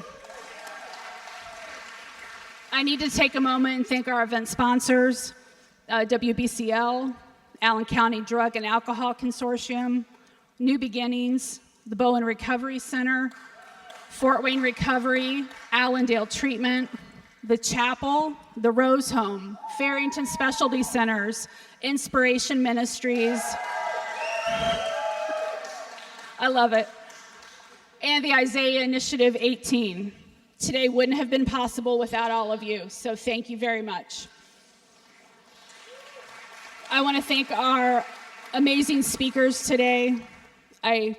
I need to take a moment and thank our event sponsors, WBCL, Allen County Drug and Alcohol Consortium, New Beginnings, the Bowen Recovery Center, Fort Wayne Recovery, Allendale Treatment, the Chapel, the Rose Home, Farrington Specialty Centers, Inspiration Ministries. I love it. And the Isaiah Initiative 18. Today wouldn't have been possible without all of you, so thank you very much. I want to thank our amazing speakers today. I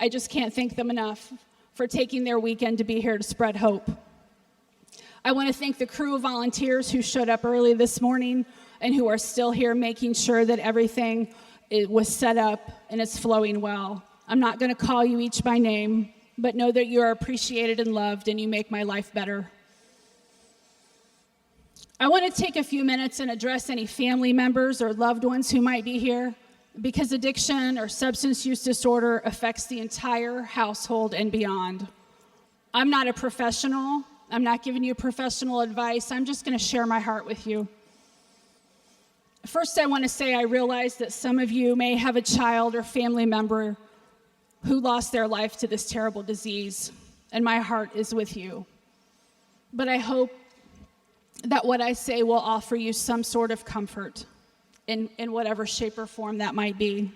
just can't thank them enough for taking their weekend to be here to spread hope. I want to thank the crew of volunteers who showed up early this morning and who are still here making sure that everything was set up and is flowing well. I'm not going to call you each by name, but know that you are appreciated and loved and you make my life better. I want to take a few minutes and address any family members or loved ones who might be here because addiction or substance use disorder affects the entire household and beyond. I'm not a professional. I'm not giving you professional advice. I'm just going to share my heart with you. First, I want to say I realize that some of you may have a child or family member who lost their life to this terrible disease, and my heart is with you. But I hope that what I say will offer you some sort of comfort in whatever shape or form that might be.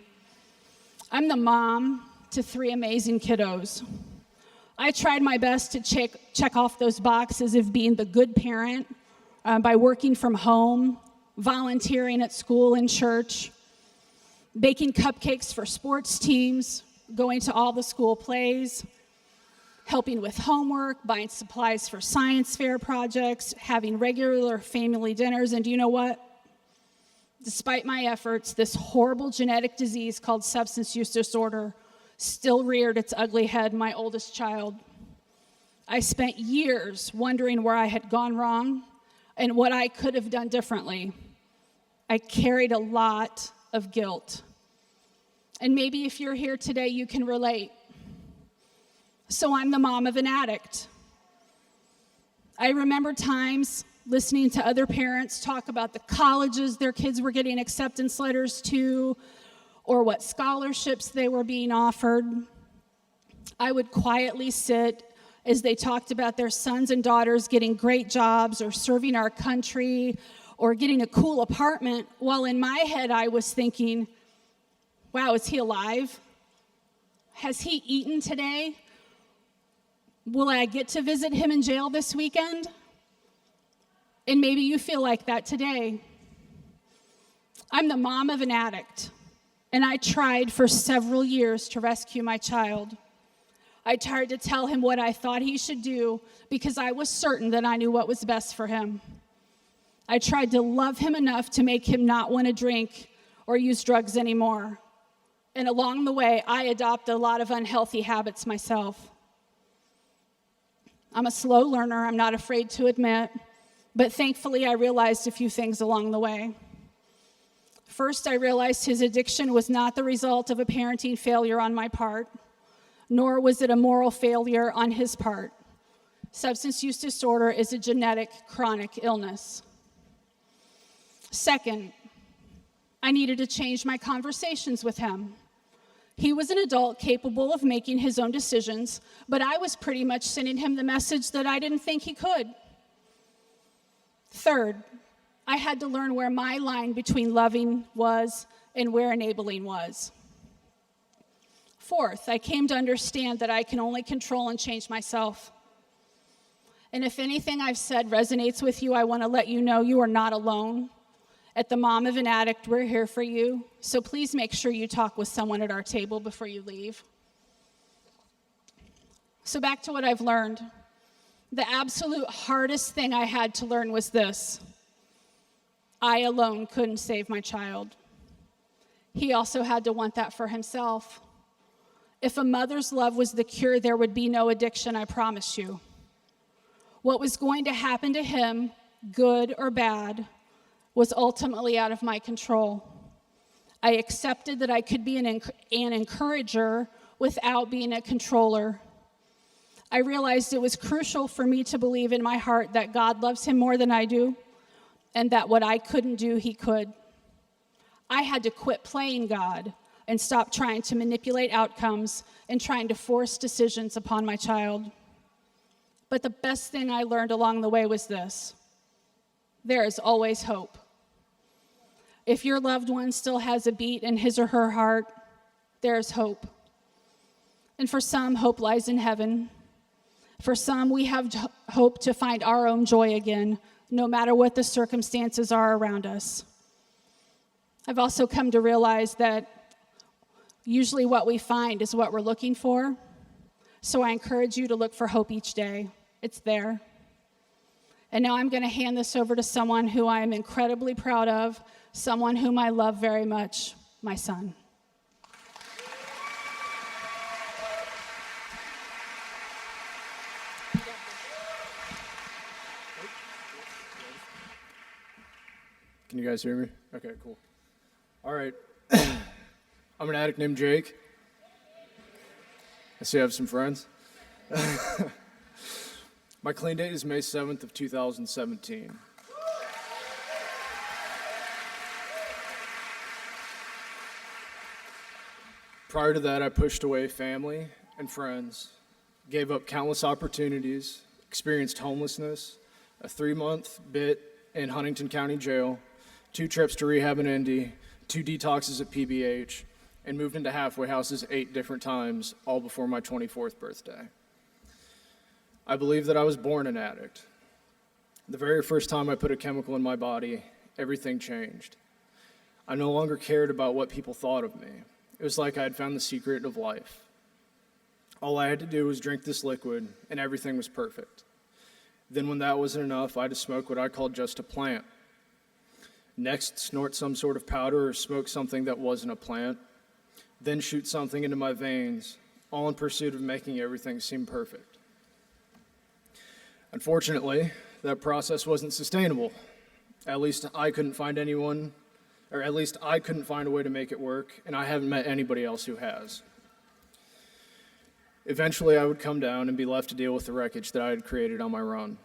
I'm the mom to 3 amazing kiddos. I tried my best to check off those boxes of being the good parent by working from home, volunteering at school and church, baking cupcakes for sports teams, going to all the school plays, helping with homework, buying supplies for science fair projects, having regular family dinners, and do you know what? Despite my efforts, this horrible genetic disease called substance use disorder still reared its ugly head in my oldest child. I spent years wondering where I had gone wrong and what I could have done differently. I carried a lot of guilt. And maybe if you're here today, you can relate. So I'm the mom of an addict. I remember times listening to other parents talk about the colleges their kids were getting acceptance letters to, or what scholarships they were being offered. I would quietly sit as they talked about their sons and daughters getting great jobs or serving our country or getting a cool apartment, while in my head I was thinking, wow, is he alive? Has he eaten today? Will I get to visit him in jail this weekend? And maybe you feel like that today. I'm the mom of an addict, and I tried for several years to rescue my child. I tried to tell him what I thought he should do because I was certain that I knew what was best for him. I tried to love him enough to make him not want to drink or use drugs anymore. And along the way, I adopted a lot of unhealthy habits myself. I'm a slow learner, I'm not afraid to admit, but thankfully I realized a few things along the way. First, I realized his addiction was not the result of a parenting failure on my part, nor was it a moral failure on his part. Substance use disorder is a genetic chronic illness. Second, I needed to change my conversations with him. He was an adult capable of making his own decisions, but I was pretty much sending him the message that I didn't think he could. Third, I had to learn where my line between loving was and where enabling was. Fourth, I came to understand that I can only control and change myself. And if anything I've said resonates with you, I want to let you know you are not alone. At the Mom of an Addict, we're here for you, so please make sure you talk with someone at our table before you leave. So back to what I've learned. The absolute hardest thing I had to learn was this: I alone couldn't save my child. He also had to want that for himself. If a mother's love was the cure, there would be no addiction, I promise you. What was going to happen to him, good or bad, was ultimately out of my control. I accepted that I could be an encourager without being a controller. I realized it was crucial for me to believe in my heart that God loves him more than I do, and that what I couldn't do, he could. I had to quit playing God and stop trying to manipulate outcomes and trying to force decisions upon my child. But the best thing I learned along the way was this: there is always hope. If your loved one still has a beat in his or her heart, there is hope. And for some, hope lies in heaven. For some, we have hope to find our own joy again, no matter what the circumstances are around us. I've also come to realize that usually what we find is what we're looking for. So I encourage you to look for hope each day. It's there. And now I'm going to hand this over to someone who I am incredibly proud of, someone whom I love very much, my son. Can you guys hear me? Okay, cool. All right. I'm an addict named Jake. I see I have some friends. My clean date is May 7th of 2017. Prior to that, I pushed away family and friends, gave up countless opportunities, experienced homelessness, a 3-month bit in Huntington County Jail, 2 trips to rehab in Indy, 2 detoxes at PBH, and moved into halfway houses 8 different times, all before my 24th birthday. I believe that I was born an addict. The very first time I put a chemical in my body, everything changed. I no longer cared about what people thought of me. It was like I had found the secret of life. All I had to do was drink this liquid, and everything was perfect. Then when that wasn't enough, I had to smoke what I called just a plant. Next, snort some sort of powder or smoke something that wasn't a plant. Then shoot something into my veins, all in pursuit of making everything seem perfect. Unfortunately, that process wasn't sustainable. At least I couldn't find a way to make it work, and I haven't met anybody else who has. Eventually, I would come down and be left to deal with the wreckage that I had created on my run.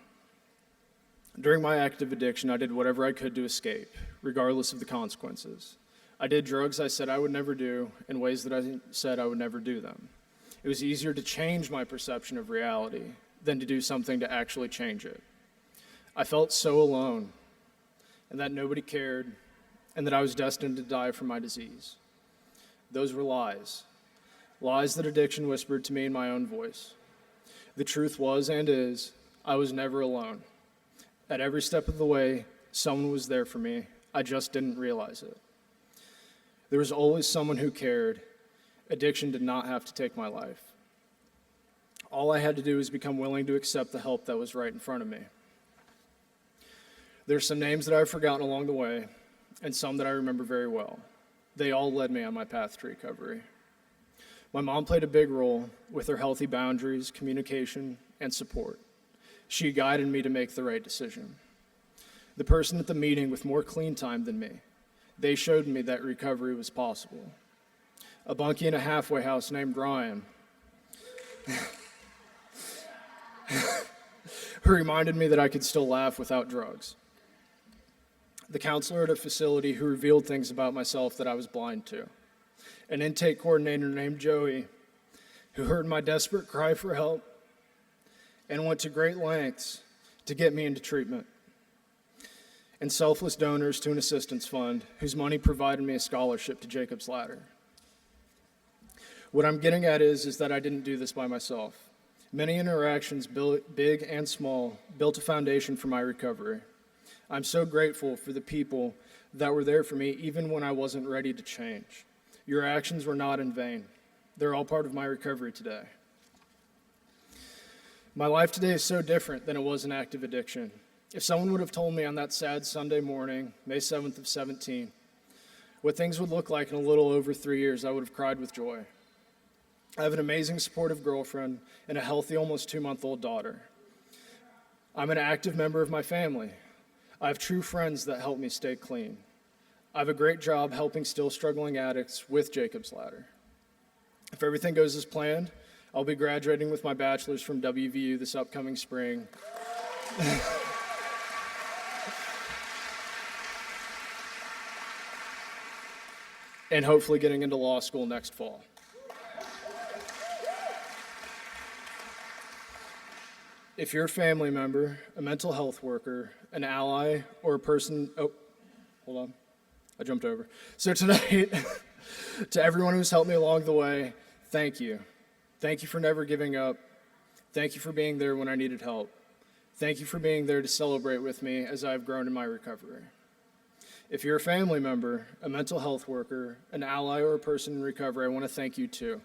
During my active addiction, I did whatever I could to escape, regardless of the consequences. I did drugs I said I would never do in ways that I said I would never do them. It was easier to change my perception of reality than to do something to actually change it. I felt so alone, and that nobody cared, and that I was destined to die from my disease. Those were lies. Lies that addiction whispered to me in my own voice. The truth was and is, I was never alone. At every step of the way, someone was there for me. I just didn't realize it. There was always someone who cared. Addiction did not have to take my life. All I had to do was become willing to accept the help that was right in front of me. There's some names that I've forgotten along the way, and some that I remember very well. They all led me on my path to recovery. My mom played a big role with her healthy boundaries, communication, and support. She guided me to make the right decision. The person at the meeting with more clean time than me, they showed me that recovery was possible. A bunkie in a halfway house named Ryan, who reminded me that I could still laugh without drugs. The counselor at a facility who revealed things about myself that I was blind to. An intake coordinator named Joey, who heard my desperate cry for help and went to great lengths to get me into treatment. And selfless donors to an assistance fund whose money provided me a scholarship to Jacob's Ladder. What I'm getting at is that I didn't do this by myself. Many interactions, big and small, built a foundation for my recovery. I'm so grateful for the people that were there for me even when I wasn't ready to change. Your actions were not in vain. They're all part of my recovery today. My life today is so different than it was in active addiction. If someone would have told me on that sad Sunday morning, May 7th of 17, what things would look like in a little over 3 years, I would have cried with joy. I have an amazing supportive girlfriend and a healthy, almost 2-month-old daughter. I'm an active member of my family. I have true friends that help me stay clean. I have a great job helping still struggling addicts with Jacob's Ladder. If everything goes as planned, I'll be graduating with my bachelor's from WVU this upcoming spring. And hopefully getting into law school next fall. If you're a family member, a mental health worker, an ally, or a person, hold on, I jumped over. So tonight, to everyone who's helped me along the way, thank you. Thank you for never giving up. Thank you for being there when I needed help. Thank you for being there to celebrate with me as I've grown in my recovery. If you're a family member, a mental health worker, an ally, or a person in recovery, I want to thank you too.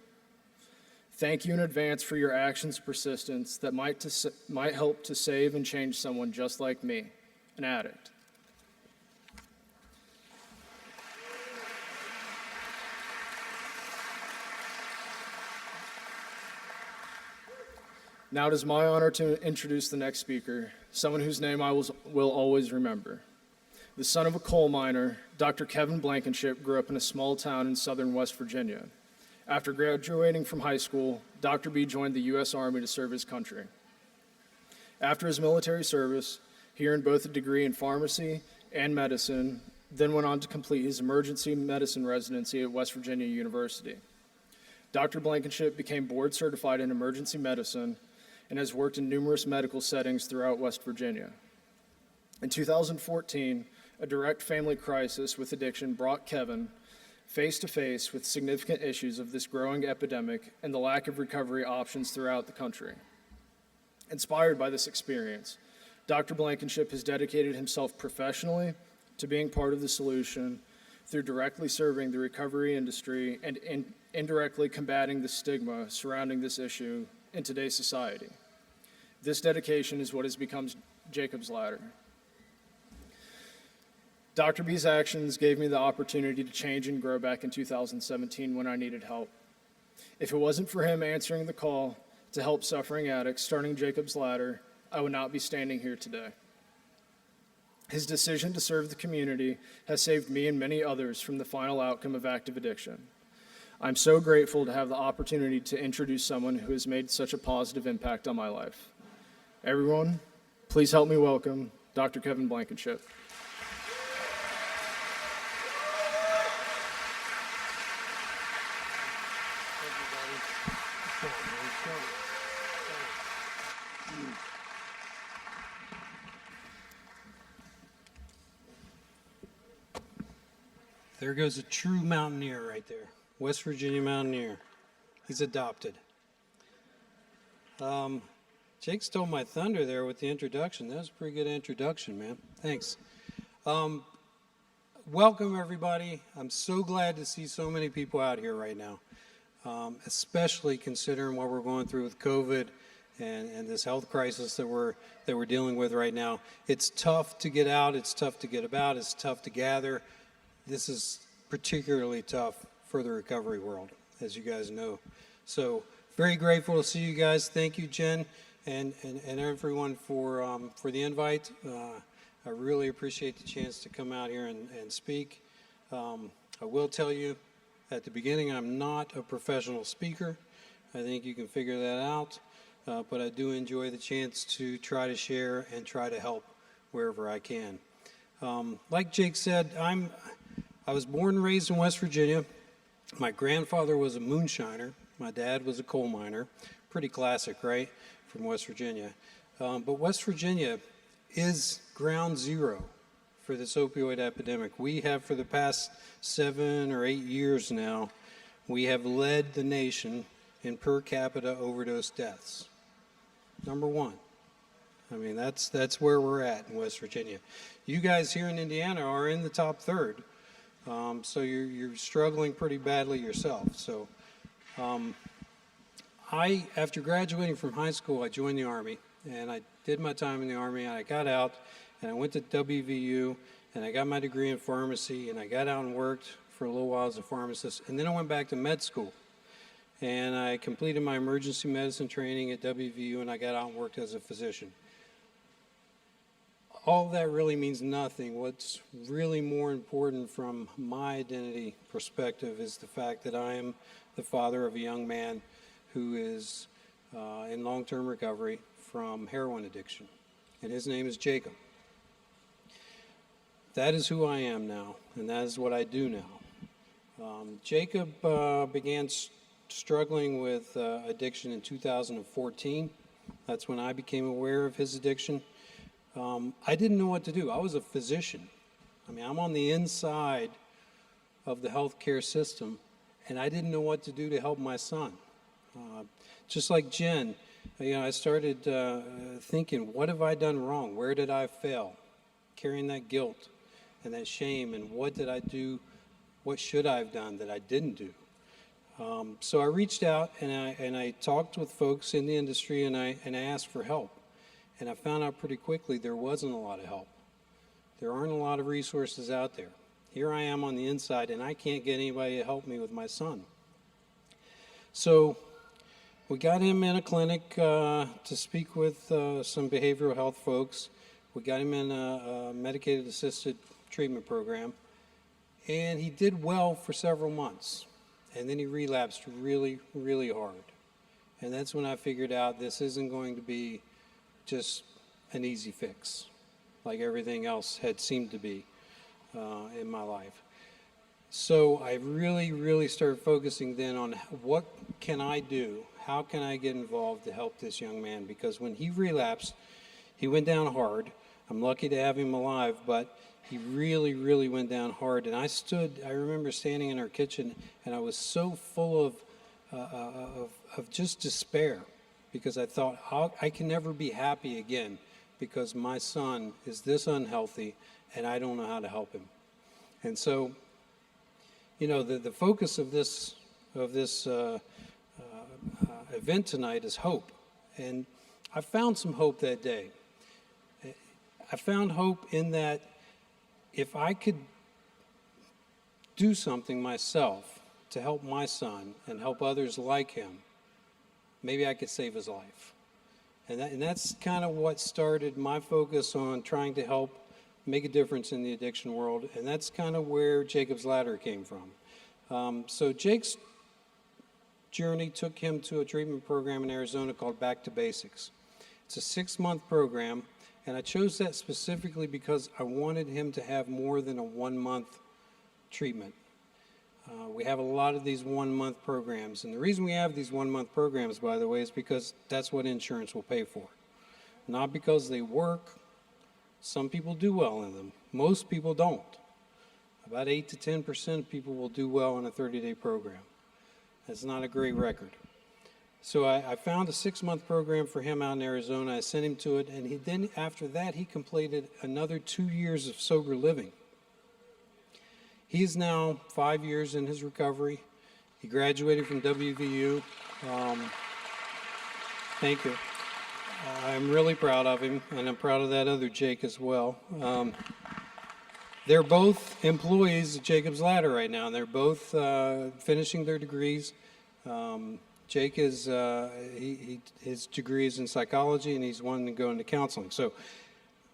Thank you in advance for your actions and persistence that might help to save and change someone just like me, an addict. Now it is my honor to introduce the next speaker, someone whose name I will always remember. The son of a coal miner, Dr. Kevin Blankenship grew up in a small town in southern West Virginia. After graduating from high school, Dr. B joined the U.S. Army to serve his country. After his military service, he earned both a degree in pharmacy and medicine, then went on to complete his emergency medicine residency at West Virginia University. Dr. Blankenship became board certified in emergency medicine and has worked in numerous medical settings throughout West Virginia. In 2014, a direct family crisis with addiction brought Kevin face to face with significant issues of this growing epidemic and the lack of recovery options throughout the country. Inspired by this experience, Dr. Blankenship has dedicated himself professionally to being part of the solution through directly serving the recovery industry and indirectly combating the stigma surrounding this issue in today's society. This dedication is what has become Jacob's Ladder. Dr. B's actions gave me the opportunity to change and grow back in 2017 when I needed help. If it wasn't for him answering the call to help suffering addicts, starting Jacob's Ladder, I would not be standing here today. His decision to serve the community has saved me and many others from the final outcome of active addiction. I'm so grateful to have the opportunity to introduce someone who has made such a positive impact on my life. Everyone, please help me welcome Dr. Kevin Blankenship. There goes a true mountaineer right there. West Virginia mountaineer. He's adopted. Jake stole my thunder there with the introduction. That was a pretty good introduction, man. Thanks. Welcome, everybody. I'm so glad to see so many people out here right now, especially considering what we're going through with COVID and this health crisis that we're dealing with right now. It's tough to get out. It's tough to get about. It's tough to gather. This is particularly tough for the recovery world, as you guys know. So very grateful to see you guys. Thank you, Jen, and everyone for the invite. I really appreciate the chance to come out here and speak. I will tell you at the beginning, I'm not a professional speaker. I think you can figure that out. But I do enjoy the chance to try to share and try to help wherever I can. Like Jake said, I was born and raised in West Virginia. My grandfather was a moonshiner. My dad was a coal miner. Pretty classic, right, from West Virginia. But West Virginia is ground zero for this opioid epidemic. We have, for the past 7 or 8 years now, we have led the nation in per capita overdose deaths. Number one. I mean, that's where we're at in West Virginia. You guys here in Indiana are in the top third, so you're struggling pretty badly yourself. So after graduating from high school, I joined the Army, and I did my time in the Army, and I got out, and I went to WVU, and I got my degree in pharmacy, and I got out and worked for a little while as a pharmacist, and then I went back to med school. And I completed my emergency medicine training at WVU, and I got out and worked as a physician. All that really means nothing. What's really more important from my identity perspective is the fact that I am the father of a young man who is in long-term recovery from heroin addiction, and his name is Jacob. That is who I am now, and that is what I do now. Jacob began struggling with addiction in 2014. That's when I became aware of his addiction. I didn't know what to do. I was a physician. I mean, I'm on the inside of the healthcare system, and I didn't know what to do to help my son. Just like Jen, I started thinking, what have I done wrong? Where did I fail? Carrying that guilt and that shame, and what did I do? What should I have done that I didn't do? So I reached out and I talked with folks in the industry, and I asked for help. And I found out pretty quickly there wasn't a lot of help. There aren't a lot of resources out there. Here I am on the inside, and I can't get anybody to help me with my son. So we got him in a clinic to speak with some behavioral health folks. We got him in a medicated assisted treatment program, and he did well for several months. And then he relapsed really, really hard. And that's when I figured out this isn't going to be just an easy fix, like everything else had seemed to be in my life. So I really, really started focusing then on what can I do? How can I get involved to help this young man? Because when he relapsed, he went down hard. I'm lucky to have him alive, but he really, really went down hard. And I remember standing in our kitchen, and I was so full of just despair, because I thought, I can never be happy again because my son is this unhealthy and I don't know how to help him. And so, the focus of this event tonight is hope. And I found some hope that day. I found hope in that if I could do something myself to help my son and help others like him, maybe I could save his life. And that's kind of what started my focus on trying to help make a difference in the addiction world. And that's kind of where Jacob's Ladder came from. So Jake's journey took him to a treatment program in Arizona called Back to Basics. It's a 6-month program, and I chose that specifically because I wanted him to have more than a 1-month treatment. We have a lot of these 1-month programs, and the reason we have these 1-month programs, by the way, is because that's what insurance will pay for. Not because they work. Some people do well in them. Most people don't. About 8 to 10% of people will do well in a 30-day program. That's not a great record. So I found a 6-month program for him out in Arizona. I sent him to it, and then after that, he completed another 2 years of sober living. He's now 5 years in his recovery. He graduated from WVU. Thank you. I'm really proud of him, and I'm proud of that other Jake as well. They're both employees of Jacob's Ladder right now, and they're both finishing their degrees. Jake is his degree is in psychology, and he's wanting to go into counseling. So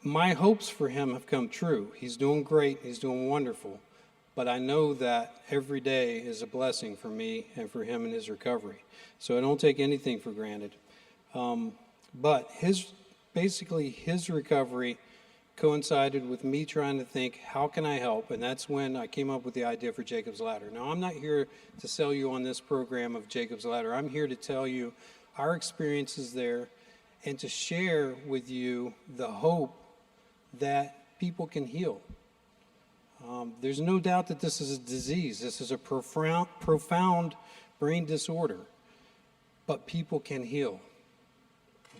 my hopes for him have come true. He's doing great. He's doing wonderful. But I know that every day is a blessing for me and for him in his recovery. So I don't take anything for granted. But his recovery coincided with me trying to think, how can I help? And that's when I came up with the idea for Jacob's Ladder. Now, I'm not here to sell you on this program of Jacob's Ladder. I'm here to tell you our experiences there and to share with you the hope that people can heal. There's no doubt that this is a disease. This is a profound brain disorder, but people can heal,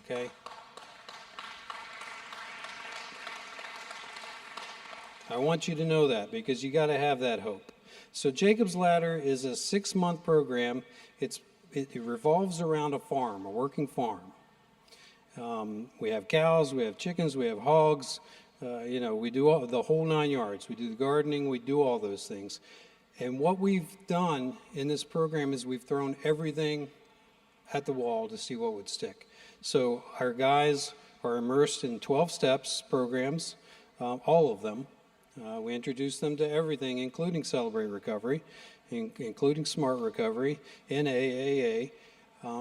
okay? I want you to know that because you got to have that hope. So Jacob's Ladder is a 6-month program. It revolves around a farm, a working farm. We have cows, we have chickens, we have hogs. We do the whole 9 yards. We do the gardening, we do all those things. And what we've done in this program is we've thrown everything at the wall to see what would stick. So our guys are immersed in 12 steps programs, all of them. We introduce them to everything, including Celebrate Recovery, including Smart Recovery, NAAA.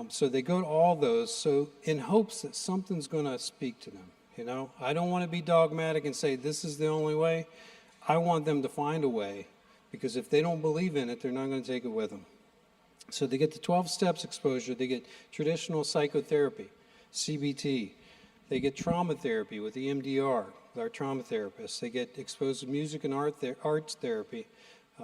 So they go to all those, so in hopes that something's going to speak to them. I don't want to be dogmatic and say this is the only way. I want them to find a way, because if they don't believe in it, they're not going to take it with them. So they get the 12 steps exposure. They get traditional psychotherapy, CBT. They get trauma therapy with EMDR, with our trauma therapists. They get exposed to music and arts therapy.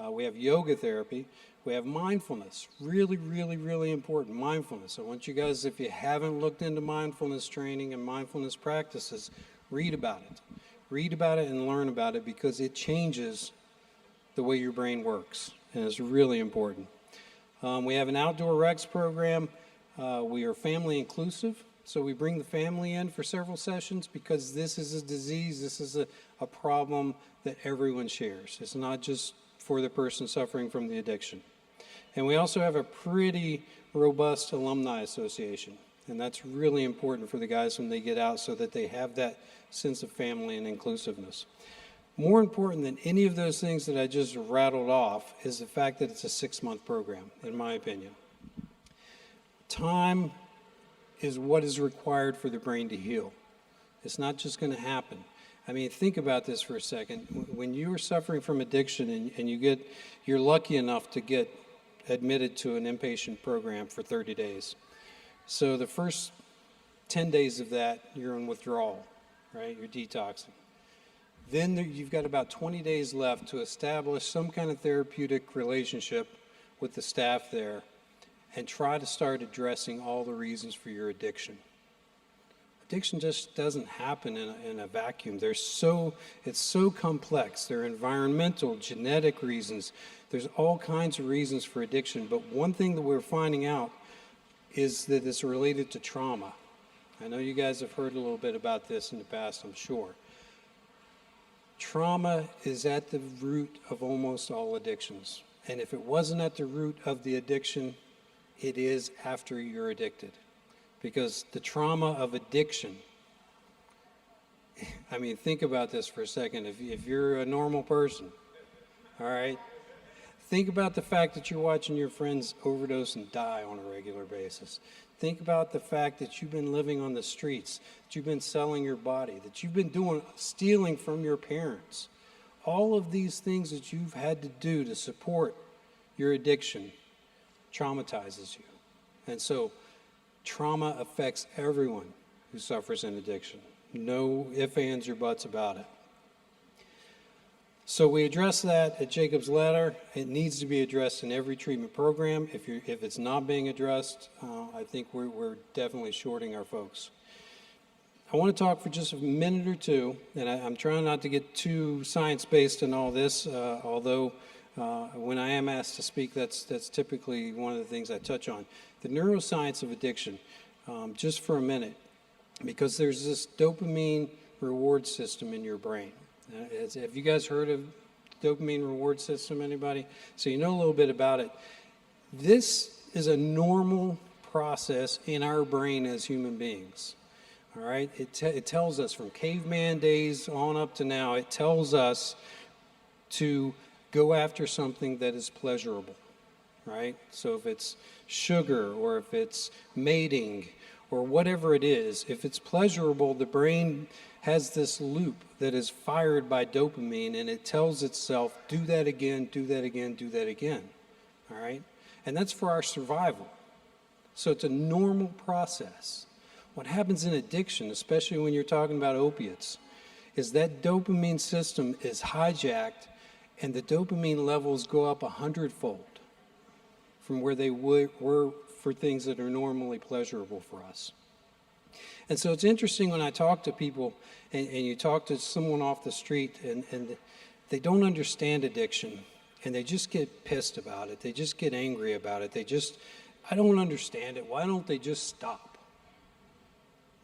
We have yoga therapy. We have mindfulness, really, really, really important, mindfulness. I want you guys, if you haven't looked into mindfulness training and mindfulness practices, read about it. Read about it and learn about it, because it changes the way your brain works, and it's really important. We have an outdoor Rex program. We are family inclusive, so we bring the family in for several sessions because this is a disease, this is a problem that everyone shares. It's not just for the person suffering from the addiction. And we also have a pretty robust alumni association, and that's really important for the guys when they get out so that they have that sense of family and inclusiveness. More important than any of those things that I just rattled off is the fact that it's a 6-month program, in my opinion. Time is what is required for the brain to heal. It's not just going to happen. I mean, think about this for a second. When you are suffering from addiction and you're lucky enough to get admitted to an inpatient program for 30 days. So the first 10 days of that, you're in withdrawal, right? You're detoxing. Then you've got about 20 days left to establish some kind of therapeutic relationship with the staff there and try to start addressing all the reasons for your addiction. Addiction just doesn't happen in a vacuum. It's so complex. There are environmental, genetic reasons. There's all kinds of reasons for addiction. But one thing that we're finding out is that it's related to trauma. I know you guys have heard a little bit about this in the past, I'm sure. Trauma is at the root of almost all addictions. And if it wasn't at the root of the addiction, it is after you're addicted. Because the trauma of addiction, I mean, think about this for a second. If you're a normal person, all right, think about the fact that you're watching your friends overdose and die on a regular basis. Think about the fact that you've been living on the streets, that you've been selling your body, that you've been stealing from your parents. All of these things that you've had to do to support your addiction traumatizes you. And so trauma affects everyone who suffers an addiction. No ifs, ands, or buts about it. So we address that at Jacob's Ladder. It needs to be addressed in every treatment program. If it's not being addressed, I think we're definitely shorting our folks. I want to talk for just a minute or two, and I'm trying not to get too science-based in all this, although when I am asked to speak, that's typically one of the things I touch on. The neuroscience of addiction, just for a minute, because there's this dopamine reward system in your brain. Have you guys heard of dopamine reward system, anybody? So you know a little bit about it. This is a normal process in our brain as human beings. All right, it tells us from caveman days on up to now, it tells us to go after something that is pleasurable, right? So if it's sugar or if it's mating or whatever it is, if it's pleasurable, the brain has this loop that is fired by dopamine, and it tells itself, do that again, do that again, do that again, all right? And that's for our survival. So it's a normal process. What happens in addiction, especially when you're talking about opiates, is that dopamine system is hijacked and the dopamine levels go up 100-fold from where they were for things that are normally pleasurable for us. And so it's interesting when I talk to people and you talk to someone off the street and they don't understand addiction and they just get pissed about it. They just get angry about it. I don't understand it. Why don't they just stop?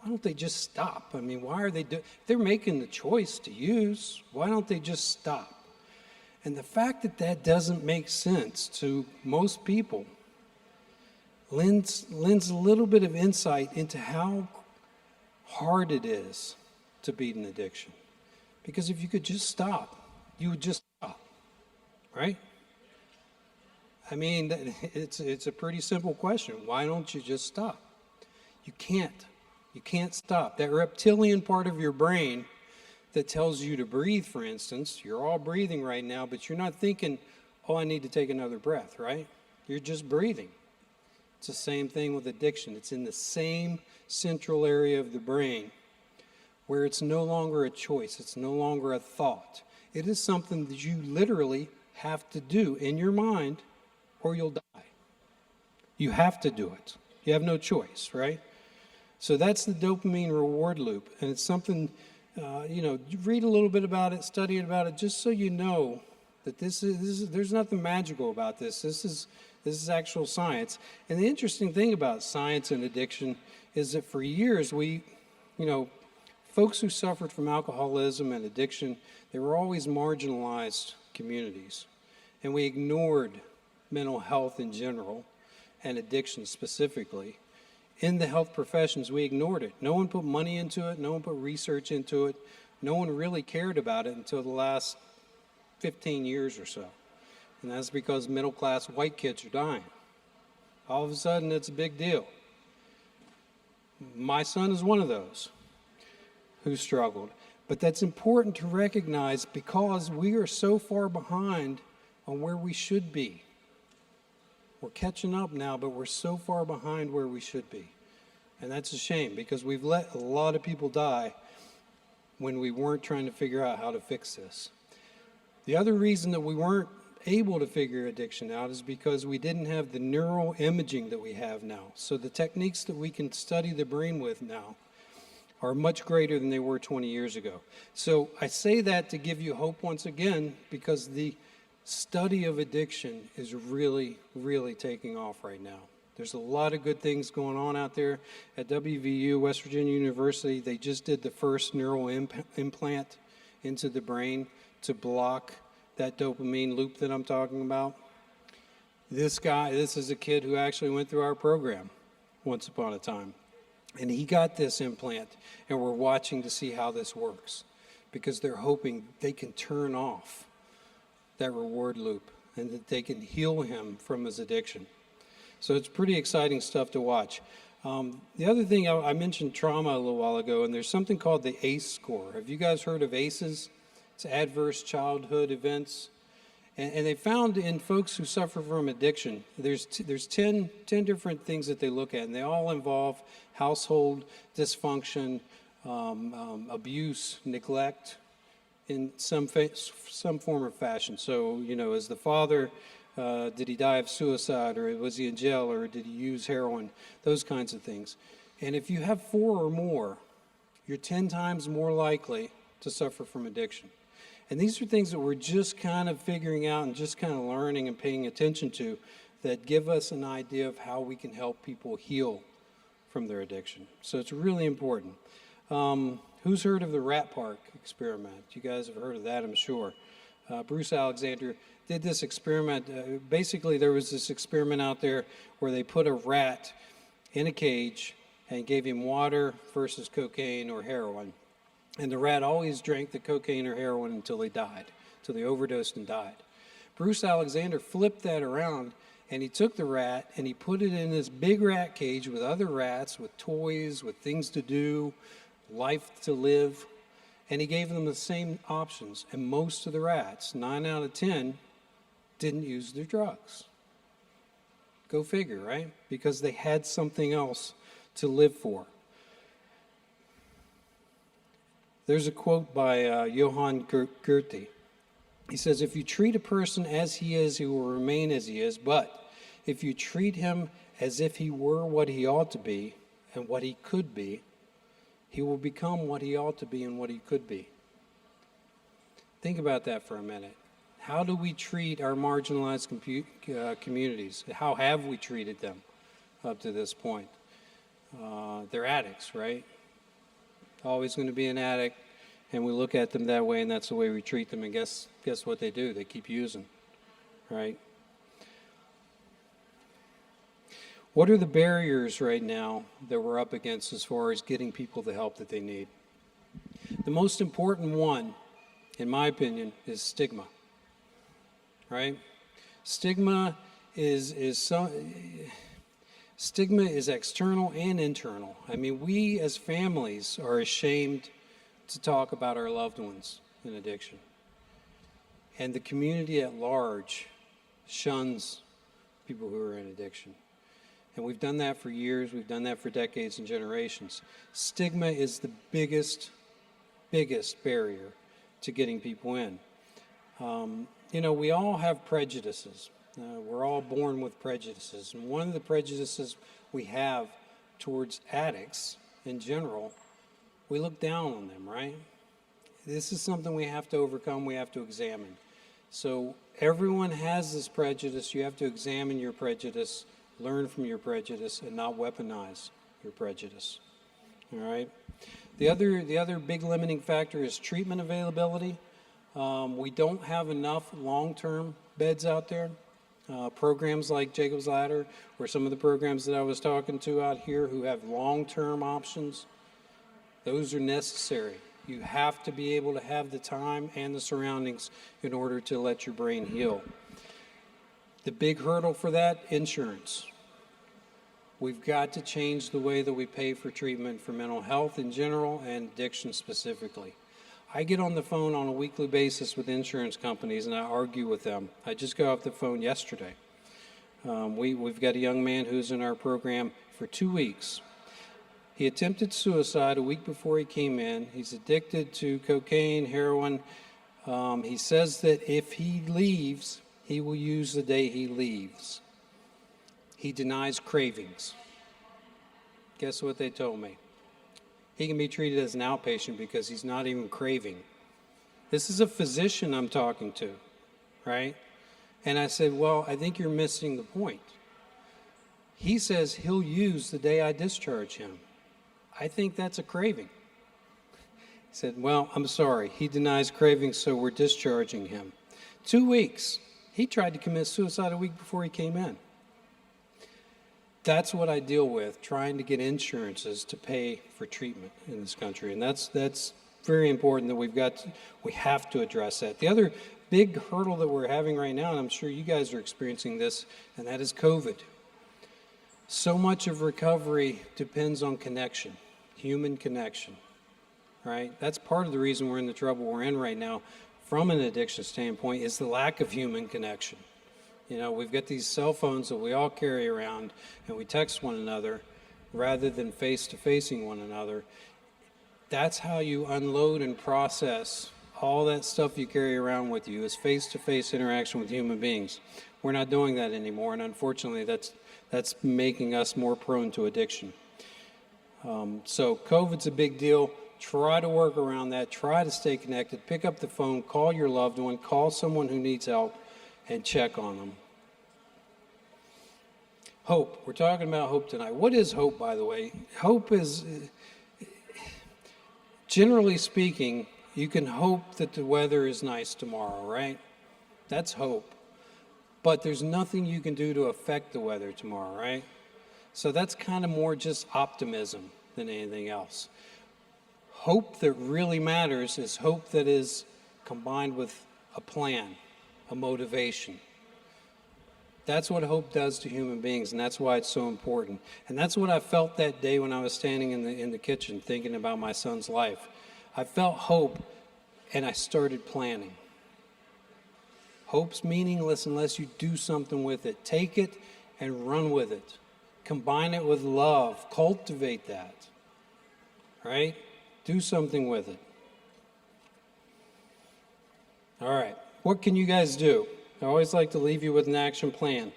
Why don't they just stop? I mean, why are they they're making the choice to use. Why don't they just stop? And the fact that that doesn't make sense to most people lends a little bit of insight into how hard it is to beat an addiction. Because if you could just stop, you would just stop, right? I mean, it's a pretty simple question. Why don't you just stop? You can't. You can't stop. That reptilian part of your brain that tells you to breathe, for instance, you're all breathing right now, but you're not thinking, oh, I need to take another breath, right? You're just breathing. It's the same thing with addiction. It's in the same central area of the brain where it's no longer a choice. It's no longer a thought. It is something that you literally have to do in your mind or you'll die. You have to do it. You have no choice, right? So that's the dopamine reward loop, and it's something, you read a little bit about it, study about it, just so you know that there's nothing magical about this. This is actual science. And the interesting thing about science and addiction is that for years folks who suffered from alcoholism and addiction, they were always marginalized communities, and we ignored mental health in general and addiction specifically. In the health professions, we ignored it. No one put money into it. No one put research into it. No one really cared about it until the last 15 years or so. And that's because middle-class white kids are dying. All of a sudden, it's a big deal. My son is one of those who struggled. But that's important to recognize because we are so far behind on where we should be. We're catching up now, but we're so far behind where we should be. And that's a shame because we've let a lot of people die when we weren't trying to figure out how to fix this. The other reason that we weren't able to figure addiction out is because we didn't have the neural imaging that we have now. So the techniques that we can study the brain with now are much greater than they were 20 years ago. So I say that to give you hope once again because the study of addiction is really, really taking off right now. There's a lot of good things going on out there. At WVU, West Virginia University, they just did the first neural implant into the brain to block that dopamine loop that I'm talking about. This is a kid who actually went through our program once upon a time. And he got this implant, and we're watching to see how this works because they're hoping they can turn off that reward loop and that they can heal him from his addiction. So it's pretty exciting stuff to watch. The other thing, I mentioned trauma a little while ago, and there's something called the ACE score. Have you guys heard of ACEs? It's Adverse Childhood Events. And they found in folks who suffer from addiction, there's 10 different things that they look at, and they all involve household dysfunction, abuse, neglect, in some form or fashion. So, as the father, did he die of suicide, or was he in jail, or did he use heroin? Those kinds of things. And if you have 4 or more, you're 10 times more likely to suffer from addiction. And these are things that we're just kind of figuring out and just kind of learning and paying attention to that give us an idea of how we can help people heal from their addiction. So it's really important. Who's heard of the Rat Park experiment? You guys have heard of that, I'm sure. Bruce Alexander did this experiment. Basically, there was this experiment out there where they put a rat in a cage and gave him water versus cocaine or heroin. And the rat always drank the cocaine or heroin until he died, until they overdosed and died. Bruce Alexander flipped that around, and he took the rat and he put it in this big rat cage with other rats, with toys, with things to do, life to live, and he gave them the same options. And most of the rats, 9 out of 10, didn't use their drugs. Go figure, right? Because they had something else to live for. There's a quote by Johann Goethe. He says, if you treat a person as he is, he will remain as he is. But if you treat him as if he were what he ought to be and what he could be, he will become what he ought to be and what he could be. Think about that for a minute. How do we treat our marginalized communities? How have we treated them up to this point? They're addicts, right? Always going to be an addict, and we look at them that way, and that's the way we treat them. And guess what they do? They keep using, right? What are the barriers right now that we're up against as far as getting people the help that they need? The most important one, in my opinion, is stigma, right? Stigma is external and internal. I mean, we as families are ashamed to talk about our loved ones in addiction. And the community at large shuns people who are in addiction. And we've done that for years. We've done that for decades and generations. Stigma is the biggest barrier to getting people in. We all have prejudices. We're all born with prejudices. And one of the prejudices we have towards addicts in general, we look down on them, right? This is something we have to overcome, we have to examine. So everyone has this prejudice. You have to examine your prejudice, learn from your prejudice, and not weaponize your prejudice. All right? The other big limiting factor is treatment availability. We don't have enough long-term beds out there. Programs like Jacob's Ladder, or some of the programs that I was talking to out here who have long-term options, those are necessary. You have to be able to have the time and the surroundings in order to let your brain heal. The big hurdle for that, insurance. We've got to change the way that we pay for treatment for mental health in general and addiction specifically. I get on the phone on a weekly basis with insurance companies and I argue with them. I just got off the phone yesterday. We've got a young man who's in our program for 2 weeks. He attempted suicide a week before he came in. He's addicted to cocaine, heroin. He says that if he leaves, he will use the day he leaves. He denies cravings. Guess what they told me? He can be treated as an outpatient because he's not even craving. This is a physician I'm talking to, right? And I said, well, I think you're missing the point. He says he'll use the day I discharge him. I think that's a craving. He said, well, I'm sorry. He denies cravings, so we're discharging him. 2 weeks. He tried to commit suicide a week before he came in. That's what I deal with, trying to get insurances to pay for treatment in this country. And that's very important that we have to address that. The other big hurdle that we're having right now, and I'm sure you guys are experiencing this, and that is COVID. So much of recovery depends on connection, human connection, right? That's part of the reason we're in the trouble we're in right now from an addiction standpoint is the lack of human connection. We've got these cell phones that we all carry around and we text one another rather than face-to-facing one another. That's how you unload and process all that stuff you carry around with you is face-to-face interaction with human beings. We're not doing that anymore, and unfortunately that's making us more prone to addiction. So COVID's a big deal. Try to work around that. Try to stay connected. Pick up the phone, call your loved one, call someone who needs help, and check on them. Hope. We're talking about hope tonight. What is hope, by the way? Hope is, generally speaking, you can hope that the weather is nice tomorrow, right? That's hope. But there's nothing you can do to affect the weather tomorrow, right? So that's kind of more just optimism than anything else. Hope that really matters is hope that is combined with a plan, a motivation. That's what hope does to human beings, and that's why it's so important. And that's what I felt that day when I was standing in the kitchen thinking about my son's life. I felt hope, and I started planning. Hope's meaningless unless you do something with it. Take it and run with it. Combine it with love. Cultivate that. Right? Do something with it. All right. What can you guys do? I always like to leave you with an action plan.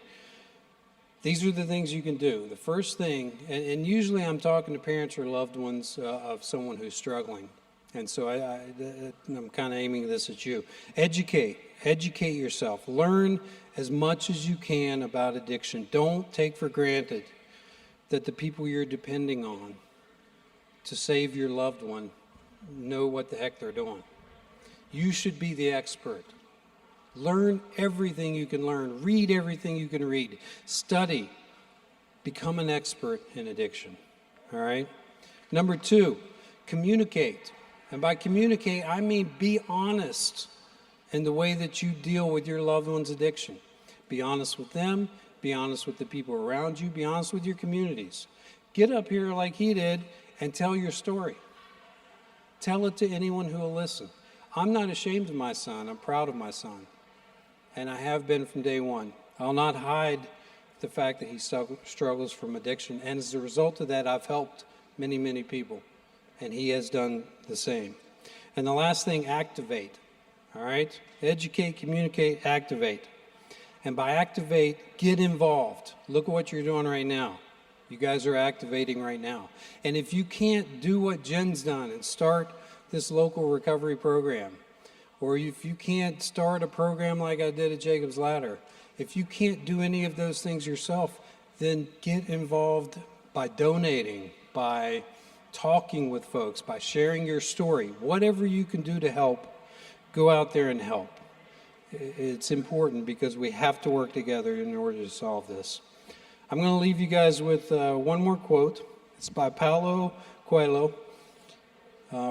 These are the things you can do. The first thing, and usually I'm talking to parents or loved ones of someone who's struggling. And so I'm kind of aiming this at you. Educate yourself. Learn as much as you can about addiction. Don't take for granted that the people you're depending on to save your loved one know what the heck they're doing. You should be the expert. Learn everything you can learn. Read everything you can read. Study. Become an expert in addiction. All right? Number 2, communicate. And by communicate, I mean be honest in the way that you deal with your loved one's addiction. Be honest with them. Be honest with the people around you. Be honest with your communities. Get up here like he did and tell your story. Tell it to anyone who will listen. I'm not ashamed of my son. I'm proud of my son. And I have been from day one. I'll not hide the fact that he struggles from addiction. And as a result of that, I've helped many, many people. And he has done the same. And the last thing, activate. All right? Educate, communicate, activate. And by activate, get involved. Look at what you're doing right now. You guys are activating right now. And if you can't do what Jen's done and start this local recovery program, or if you can't start a program like I did at Jacob's Ladder, if you can't do any of those things yourself, then get involved by donating, by talking with folks, by sharing your story. Whatever you can do to help, go out there and help. It's important because we have to work together in order to solve this. I'm going to leave you guys with one more quote. It's by Paulo Coelho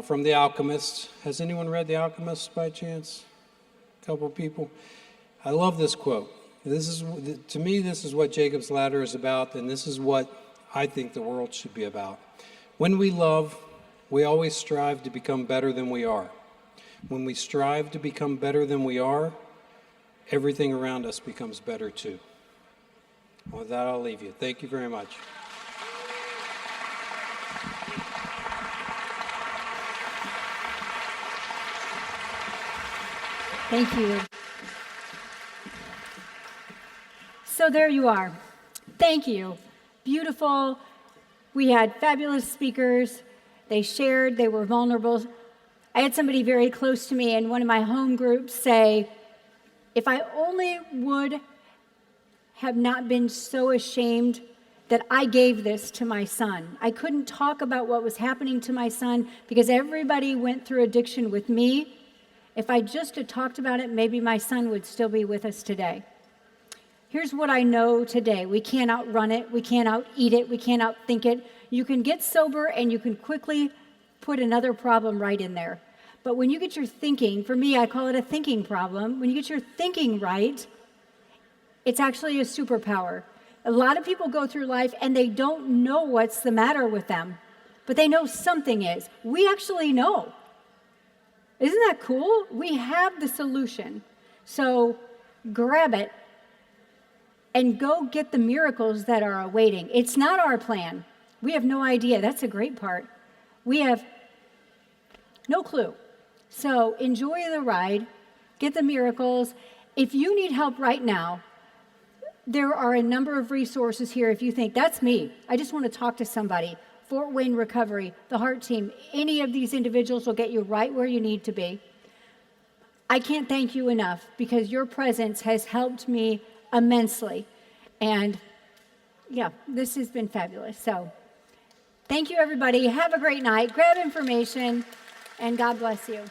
from The Alchemist. Has anyone read The Alchemist by chance? A couple of people. I love this quote. To me, this is what Jacob's Ladder is about, and this is what I think the world should be about. When we love, we always strive to become better than we are. When we strive to become better than we are, everything around us becomes better too. With that, I'll leave you. Thank you very much. Thank you. So there you are. Thank you. Beautiful. We had fabulous speakers. They shared. They were vulnerable. I had somebody very close to me in one of my home groups say, if I only would have not been so ashamed that I gave this to my son. I couldn't talk about what was happening to my son because everybody went through addiction with me. If I just had talked about it, maybe my son would still be with us today. Here's what I know today. We can't outrun it. We can't out-eat it. We can't outthink it. You can get sober and you can quickly put another problem right in there. But when you get your thinking, for me, I call it a thinking problem. When you get your thinking right, it's actually a superpower. A lot of people go through life and they don't know what's the matter with them, but they know something is. We actually know. Isn't that cool? We have the solution. So grab it and go get the miracles that are awaiting. It's not our plan. We have no idea. That's a great part. We have no clue. So enjoy the ride, get the miracles. If you need help right now, there are a number of resources here. If you think, that's me, I just want to talk to somebody, Fort Wayne Recovery, the Heart Team, any of these individuals will get you right where you need to be. I can't thank you enough because your presence has helped me immensely. And yeah, this has been fabulous. So thank you, everybody. Have a great night. Grab information, and God bless you.